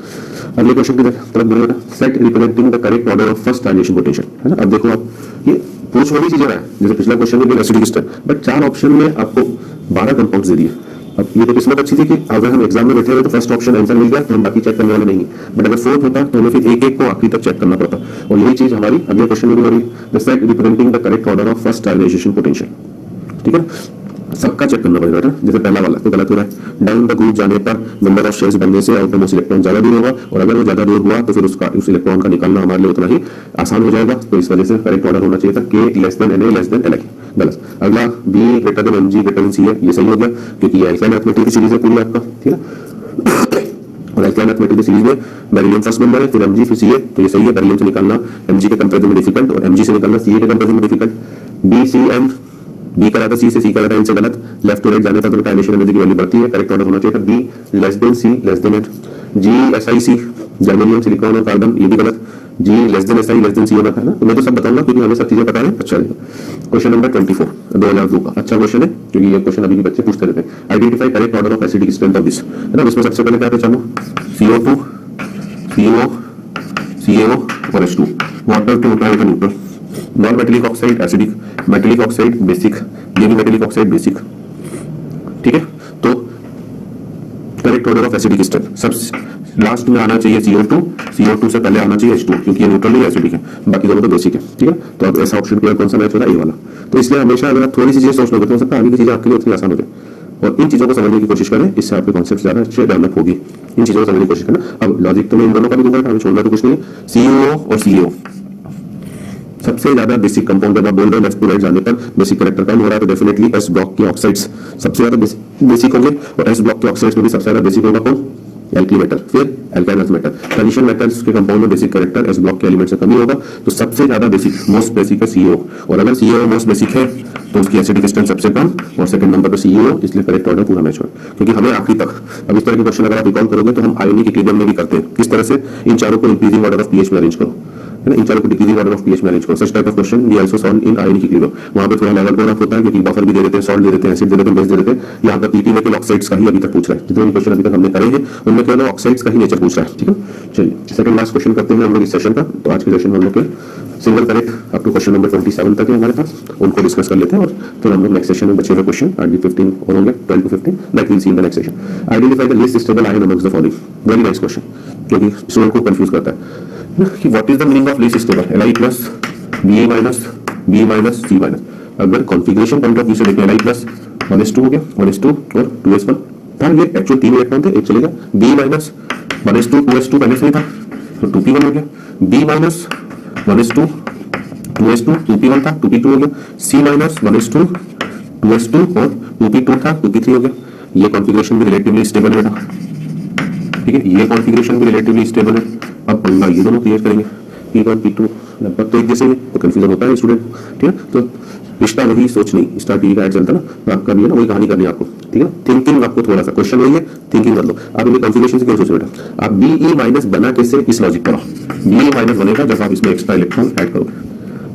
अगले क्वेश्चन की तरफ बढ़ेगा, set representing the correct order of first transition potential, है ना? अब देखो आप ये पूछ वही चीजें रहा है जैसे पिछला क्वेश्चन में भी एसिडिक स्टर, बट 4 ऑप्शन में आपको 12 कंपाउंड्स दे दिए। अब ये तो किस्मत अच्छी थी कि अगर हम एग्जाम में बैठे हुए तो फर्स्ट ऑप्शन आंसर मिल गया तो हम बाकी चेक करने वाले नहीं, बट अगर फोर्थ होता तो हमें फिर एक एक को आखिरी तक चेक करना पड़ता, और यही चीज हमारी अगले क्वेश्चन में भी हो रही है, the set representing the correct order of first ionization potential, ठीक है? सबका चेक करना पड़ेगा ना, जैसे पहला वाला तो गलत हो रहा है, डाउन द ग्रुप जाने पर नंबर ऑफ शेल्स बनने से आउटरमोस्ट इलेक्ट्रॉन ज्यादा दूर होगा, और अगर वो ज्यादा दूर हुआ तो फिर उस इलेक्ट्रॉन का निकालना हमारे लिए उतना ही आसान हो जाएगा, तो इस वजह से करेक्ट ऑर्डर होना चाहिए था K less than Na less than Li, गलत। अगला B greater than Mg greater than Ca, ये सही हो गया क्योंकि ये एल्काइल अर्थ मेटल की सीरीज है पूरी आपका, ठीक है? और एल्काइल अर्थ मेटल की सीरीज में बेरिलियम फर्स्ट नंबर है, फिर Mg फिर Ca, तो ये सही है। बेरिलियम से निकालना Mg के कंपैरिजन में डिफिकल्ट, और Mg से निकालना Ca के कंपैरिजन में डिफिकल्ट। BCm, बी का C से C का इनसे गलत, लेफ्ट टू राइट जाने पर तो काइनेशन एनर्जी की वैल्यू बढ़ती है, करेक्ट ऑर्डर होना चाहिए था B less than C less than H। GSiC germanium silicon और कार्बन, ये भी गलत, G less than Si less than C होना था ना, तो मैं तो सब बताऊंगा क्योंकि हमें सब चीजें पता है। अच्छा क्वेश्चन नंबर 24 2002 का अच्छा क्वेश्चन है क्योंकि ये क्वेश्चन अभी भी बच्चे पूछते रहते हैं। Identify correct order of acidic strength of this, है ना? इसमें सबसे पहले क्या है, चलो CO2 CO CaO और H2, water two neutral neutral, non metallic oxide acidic, metallic oxide basic, ये भी मेटेलिक ऑक्साइड बेसिक, ठीक है? तो correct order of acidic strength सब लास्ट में आना चाहिए CO2 से पहले आना चाहिए H2 क्योंकि ये न्यूट्रल नहीं एसिडिक है, बाकी दोनों तो बेसिक है, ठीक है? तो अब ऐसा ऑप्शन कौन सा मैच हो रहा है, ये वाला। तो इसलिए हमेशा अगर आप थोड़ी सी चीजें सोच लोगे तो हो सकता है आगे की चीजें आपके लिए उतनी आसान हो जाए, और इन चीजों को समझने की कोशिश करें, इससे आपके कॉन्सेप्ट ज्यादा अच्छे डेवलप होगी। इन चीजों को समझने की कोशिश करना। अब लॉजिक तो मैं इन दोनों का भी दूंगा, हमें छोड़ना तो कुछ नहीं है। CO और CaO सबसे ज्यादा बेसिक कंपाउंड, जब आप बोल रहे हैं लेफ्ट टू राइट जाने पर बेसिक कैरेक्टर कम हो रहा है, तो डेफिनेटली S ब्लॉक के ऑक्साइड्स सबसे ज्यादा बेसिक होंगे, और S ब्लॉक के ऑक्साइड्स में भी सबसे ज्यादा बेसिक होगा कौन, एल्कली मेटल, फिर alkyl earth metal. Transition metals के कंपाउंड में बेसिक कैरेक्टर S ब्लॉक के एलिमेंट से कम ही होगा, तो सबसे ज्यादा बेसिक मोस्ट बेसिक है CaO, और अगर CaO मोस्ट बेसिक है तो उसकी एसिडिक स्ट्रेंथ सबसे कम, और सेकंड नंबर पर CaO, इसलिए करेक्ट ऑर्डर पूरा मैच हो, क्योंकि हमें आखिरी तक अब इस तरह के क्वेश्चन अगर आप रिकॉल करोगे तो हम आयोनिक इक्विलिब्रियम में भी करते हैं, किस तरह से इन चारों को इंक्रीजिंग ऑर्डर ऑफ पीएच में अरेंज करो, है ना? इन चारों को डिक्रीजिंग ऑर्डर ऑफ पीएच में अरेंज करो, such type of question we also solve in ionic equilibrium. वहां पे थोड़ा लेवल और अप होता है क्योंकि बफर भी दे देते हैं, सॉल्ट दे देते हैं, एसिड दे देते हैं, बेस दे देते हैं। यहाँ पर पीटी में ऑक्साइड्स का ही अभी तक पूछ रहा है, जितने भी क्वेश्चन अभी तक हमने करे हैं उनमें केवल ऑक्साइड्स का ही नेचर पूछ रहा है, ठीक है? चलिए सेकंड लास्ट क्वेश्चन करते हैं हम लोग इस सेशन का। तो आज के सेशन में हम लोग के single correct up to question number 27 तक है हमारे पास, उनको डिस्कस कर लेते हैं, और फिर हम लोग नेक्स्ट सेशन में बचे हुए क्वेश्चन आगे 15 और होंगे 12 to 15 that will see in the next session. Identify the least stable ion amongst the following, very nice question क्योंकि स्टूडेंट को कंफ्यूज करता है कि what is the meaning of least stable, Li plus Ba minus B minus C minus. अगर configuration point of view से देखें Li plus 1s2 हो गया, 1s2 और 2s1 था, ये एक्चुअल 3 इलेक्ट्रॉन थे, एक चलेगा। B माइनस 1s2 2s2 पहले से ही था तो 2p1 हो गया, B minus 1s2 2s2 2p1 था 2p2 हो गया, C माइनस 1s2 2s2 और 2p2 था 2p3 हो गया। ये कॉन्फिगरेशन भी रिलेटिवली स्टेबल है, ठीक है? ये कॉन्फिगरेशन भी रिलेटिवली स्टेबल है। अब पंगा ये दोनों क्लियर करेंगे, P1 P2 लगभग तो एक जैसे ही, तो कंफ्यूजन होता है स्टूडेंट, ठीक है। तो रिश्ता वही, सोच नहीं, स्टार टीवी का ऐड चलता ना, तो आपका भी है ना वही कहानी करनी है आपको, ठीक है। थिंकिंग आपको थोड़ा सा, क्वेश्चन वही है, थिंकिंग कर लो। आप इन्हें कॉन्फिगरेशन से क्यों सोच रहे हो, आप BE माइनस बना कैसे, इस लॉजिक पर BE माइनस बनेगा जब आप इसमें एक्स्ट्रा इलेक्ट्रॉन ऐड करोगे,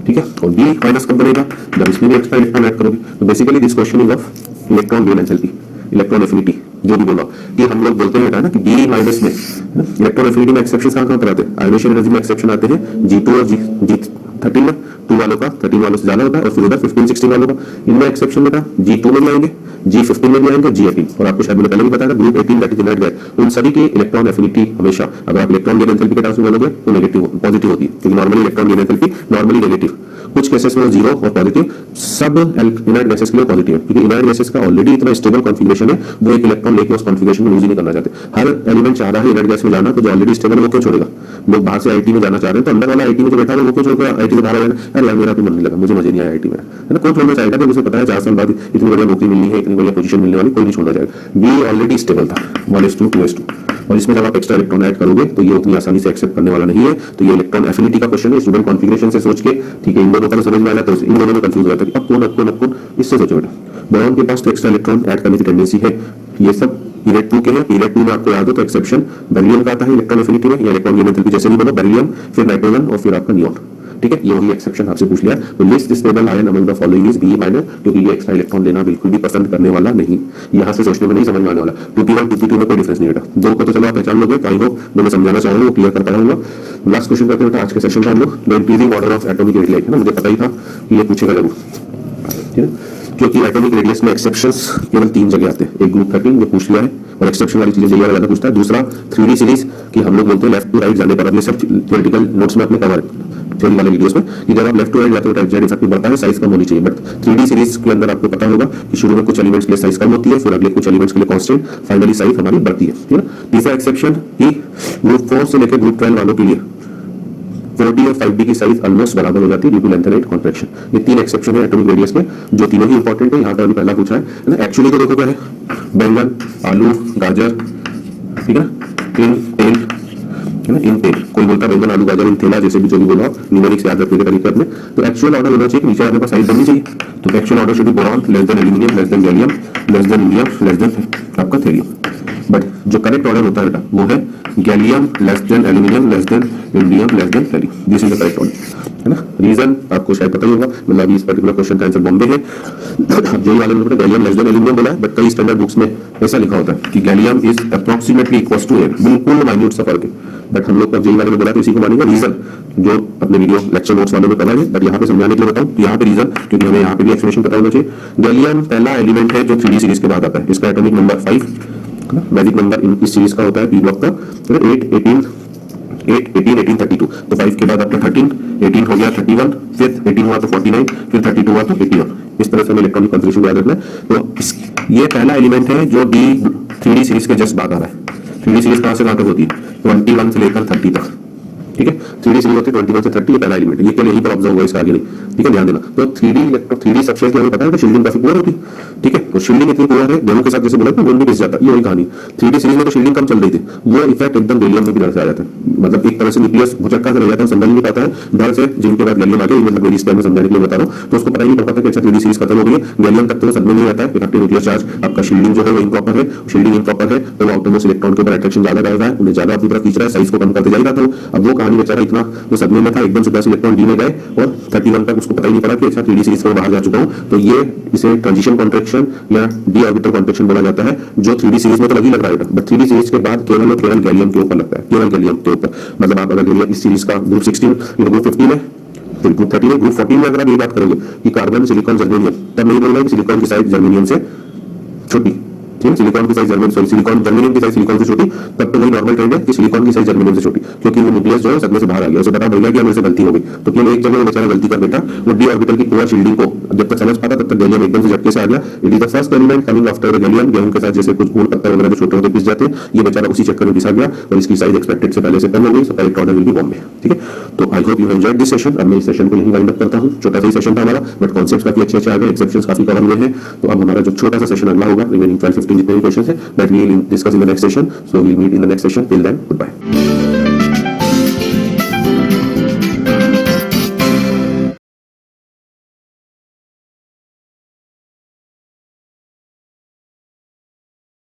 ठीक है। और BE माइनस कब बनेगा, जब इसमें भी एक्स्ट्रा इलेक्ट्रॉन ऐड करोगे। तो basically this question is of electron gain enthalpy, electron affinity, जो भी बोला कि हम लोग बोलते हैं ना कि BE माइनस में इलेक्ट्रॉन एफिनिटी में एक्सेप्शन कहां पर आते हैं, आयोनेशन एनर्जी में एक्सेप्शन आते हैं G2 और G13 में, 2 वालों का 13 वालों से ज्यादा होता है, और फिर उधर 15 16 वालों का, इनमें एक्सेप्शन में था G2 में भी आएंगे, G15 में भी आएंगे, G18, और आपको शायद मैंने पहले भी बताया था group 18 that is inert gas, उन सभी की इलेक्ट्रॉन एफिनिटी हमेशा, अगर आप इलेक्ट्रॉन गेन एंथैल्पी के टर्म्स में बोलोगे तो नेगेटिव पॉजिटिव होती है, क्योंकि normally electron gain enthalpy normally negative, कुछ केसेस में जीरो और पॉजिटिव, सब इनर्ट गैसेस के लिए पॉजिटिव है, क्योंकि इनर्ट गैसेस का ऑलरेडी इतना स्टेबल कॉन्फिगरेशन है, वो एक इलेक्ट्रॉन लेके उस कॉन्फिगरेशन में यूज ही नहीं करना चाहते। हर एलिमेंट चाह रहा है इनर्ट गैस में जाना, तो जो ऑलरेडी स्टेबल है वो क्यों छोड़ेगा। लोग बाहर से आईटी में जाना चाह रहे हैं, तो अंदर वाला आईटी में जो बैठा है वो क्यों छोड़कर आईटी से बाहर आएगा, अरे यार मेरा तो मन नहीं लगा, मुझे मजे नहीं आया आईटी में, है ना। कौन छोड़ना चाहेगा जब उसे पता है 4 साल बाद इतनी बढ़िया नौकरी मिलनी है, इतनी बढ़िया पोजीशन मिलने वाली, कोई नहीं छोड़ना चाहेगा। बी ऑलरेडी स्टेबल था 1:2 2:2, और इसमें जब आप एक्स्ट्रा इलेक्ट्रॉन ऐड करोगे तो ये उतनी आसानी से एक्सेप्ट करने वाला नहीं है। तो ये इलेक्ट्रॉन एफिनिटी का क्वेश्चन है, स्टूडेंट कॉन्फिगरेशन से सोच के, ठीक है, इन दोनों का समझ में आया तो इन दोनों में कंफ्यूज रहता है अब कौन इससे सोचो बेटा। बोरॉन के पास तो एक्स्ट्रा इलेक्ट्रॉन ऐड करने की टेंडेंसी है, ये सब पीरियड 2 के हैं। पीरियड 2 में आपको याद हो तो एक्सेप्शन बेरिलियम का आता है इलेक्ट्रॉन एफिनिटी में, या इलेक्ट्रॉन गेन एंथैल्पी जैसे भी बनो, बेरिलियम फिर नाइट्रोजन और फिर आपका नियॉन, ठीक है। ये वही एक्सेप्शन आपसे पूछ लिया। तो list this table ion among the following is BE minus, क्योंकि ये एक्स्ट्रा इलेक्ट्रॉन लेना बिल्कुल भी पसंद करने वाला नहीं, यहाँ से सोचने में नहीं समझ में आने वाला। 2p1 2p2 में कोई डिफरेंस नहीं बेटा, दो को तो चलो आप पहचान लोगे, आई होप जो मैं समझाना चाह रहा हूँ वो क्लियर कर पाऊंगा। लास्ट क्वेश्चन करते हैं आज के सेशन का हम लोग, the increasing order of atomic radius, है ना, मुझे पता ही था कि ये पूछेगा जरूर, ठीक है, क्योंकि एटॉमिक रेडियस में एक्सेप्शंस केवल 3 जगह आते हैं, एक ग्रुप 13 जो पूछ लिया है, और एक्सेप्शन वाली चीजें JEE ज्यादा पूछता है। दूसरा 3D सीरीज की हम लोग बोलते हैं लेफ्ट टू राइट जाने पर, अब ये सब थ्योरेटिकल नोट्स में अपने कवर थ्योरी वाले वीडियोस में, कि जब आप लेफ्ट टू राइट जाते हो राइट जेड इफेक्ट बढ़ता है, साइज कम होनी चाहिए। बट 3D सीरीज के अंदर आपको पता होगा कि शुरू में कुछ एलिमेंट्स के लिए साइज कम होती है, फिर अगले कुछ एलिमेंट्स के लिए कांस्टेंट, फाइनली साइज हमारी बढ़ती है, ठीक है। तीसरा एक्सेप्शन की ग्रुप 4 से लेकर ग्रुप 12 वालों के लिए 4D और 5D की साइज ऑलमोस्ट बराबर हो जाती है due to length and rate contraction. ये 3 एक्सेप्शन है एटॉमिक रेडियस में, जो तीनों ही इंपॉर्टेंट है। यहाँ पर अभी पहला पूछा है ना, एक्चुअली तो देखो क्या है, बैंगन, आलू, गाजर, ठीक है, इन तेल, है ना, इन तेल, कोई बोलता है बैंगन आलू गाजर इन थेला, जैसे भी जो भी बोला न्यूमेरिक से याद रखने के तरीके अपने। तो एक्चुअल ऑर्डर होना चाहिए, नीचे आने पर साइज बननी चाहिए। तो actual order should be boron less than aluminium less than gallium less than indium less than आपका थेरियम। बट जो करेक्ट ऑर्डर होता है बेटा वो है gallium less than aluminium less than indium less than thorium, this is the correct order, है ना। Reason आपको शायद पता ही होगा, मतलब अभी इस पर्टिकुलर क्वेश्चन का आंसर बॉम्बे है, जो वाले ने गैलियम लेस देन एल्यूमिनियम बोला है, बट कई स्टैंडर्ड बुक्स में ऐसा लिखा होता है कि gallium is approximately equals to air, बिल्कुल माइन्यूट सा फर्क है। बट हम लोग का JEE वाले में बोला तो इसी को मानेंगे। रीजन जो अपने वीडियो लेक्चर नोट्स वालों में कवर है, बट यहाँ पे समझाने के लिए बताऊं, यहाँ पे रीजन, क्योंकि हमें यहाँ पे भी एक्सप्लेनेशन पता होना चाहिए। गैलियम पहला एलिमेंट है जो 3D सीरीज के बाद आता है, इसका एटॉमिक नंबर 5, मैजिक नंबर इस सीरीज का होता है, P ब्लॉक का 8 18 18 32, तो 5 के बाद आपका 13, 18 हो गया 31, फिर 18 हुआ तो 49, फिर 32 हुआ तो 81। इस तरह से हमें इलेक्ट्रॉनिक कॉन्फिगरेशन याद रखना है। तो ये पहला एलिमेंट है जो 3D सीरीज के जस्ट बाद आ रहा है। 3D सीरीज कहां से कहां तक होती है, 21 से लेकर 30 तक, ठीक है। 3D सीरीज होती है 21 से 30, ये पहला एलिमेंट है, ये केवल यहीं पर ऑब्जर्व हुआ, इसका आगे नहीं, ठीक है, ध्यान देना। तो 3D सबशेल की हमें पता है कि शील्डिंग काफी पुअर होती है, ठीक है। तो शील्डिंग इतनी पुअर है, दोनों के साथ जैसे बोला था बॉन्ड भी घिस जाता है, ये वही कहानी। 3D सीरीज में तो शील्डिंग कम चल रही थी, वो इफेक्ट एकदम गैलियम में भी डर से आ जाता है, मतलब एक तरह से न्यूक्लियस भुचक्का से रह जाता है, समझ नहीं पाता है डर से, जिनके बाद गैलियम आ गया, मतलब मेरी स्टाइल में समझाने के लिए बता रहा हूँ, तो उसको पता ही नहीं पड़ता कि अच्छा 3D सीरीज खत्म हो गई है, गैलियम तक तो सदमे नहीं आता है, इफेक्टिव न्यूक्लियर चार्ज आपका शील्डिंग जो है वो इम्प्रॉपर है, शील्डिंग इम्प्रॉपर है, तो आउटरमोस्ट इलेक्ट्रॉन के ऊपर अट्रैक्शन ज्यादा कर रहा है, उन्हें ज्यादा अपनी तरफ खींच रहा है, साइज को कम करते जाएगा। तो अब वो कहानी बेचारा इतना तो सदमे में था, एकदम से 10 इलेक्ट्रॉन डी में गए और 31 तक उसको पता ही नहीं पड़ा कि अच्छा 3D सीरीज से बाहर जा चुका हूं। तो ये इसे ट्रांजिशन कॉन्ट्रैक्शन या डी ऑर्बिटल कॉन्ट्रैक्शन बोला जाता है, जो 3D सीरीज में तो लगी लग रहा है, बट 3D सीरीज के बाद केवल और केवल गैलियम के ऊपर लगता है, केवल गैलियम के ऊपर। मतलब आप अगर गैलियम इस सीरीज का ग्रुप 16 ग्रुप 15 है, फिर ग्रुप 13 है, ग्रुप 14 में अगर आप ये बात करोगे कि कार्बन सिलिकॉन जर्मेनियम, तब नहीं बोलना कि सिलिकॉन की साइज जर्मेनियम से छोटी, सिलिकॉन की साइज सिलिकॉन जर्मेनियम की साइज सिलिकॉन से छोटी, तब तो वही नॉर्मल ट्रेंड है कि सिलिकॉन की साइज जर्मेनियम से छोटी, क्योंकि वो न्यूक्लियस जो है सदमे से बाहर आ गया, उसे पता पड़ गया कि मेरे से गलती हो गई, तो केवल एक जगह बेचारा गलती कर बेटा, वो डी ऑर्बिटल की पूरा शील्डिंग को जब तक समझ पाता तब तक गैलियम एकदम से झटके से आ गया। It is the first element coming after the gallium, गेहूं के साथ जैसे कुछ फूल पत्थर वगैरह जो छोटे होते पिस जाते हैं, ये बेचारा उसी चक्कर में पिसा गया और इसकी साइज एक्सपेक्टेड से पहले से कम हो गई, so correct order will be Bombay, ठीक है। तो I hope you have enjoyed this session. अब मैं इस सेशन को यहीं वाइंड अप करता हूं, छोटा सा ही सेशन था हमारा, बट कॉन्सेप्ट्स काफी अच्छे आ गए, एक्सेप्शंस काफी कवर हुए हैं। तो अब हमारा जो छोटा सा सेशन अगला होगा, रिमेनिंग 12-15 जितने भी क्वेश्चंस हैं, that we will discuss in the next session. So we'll meet in the next session. Till then, goodbye.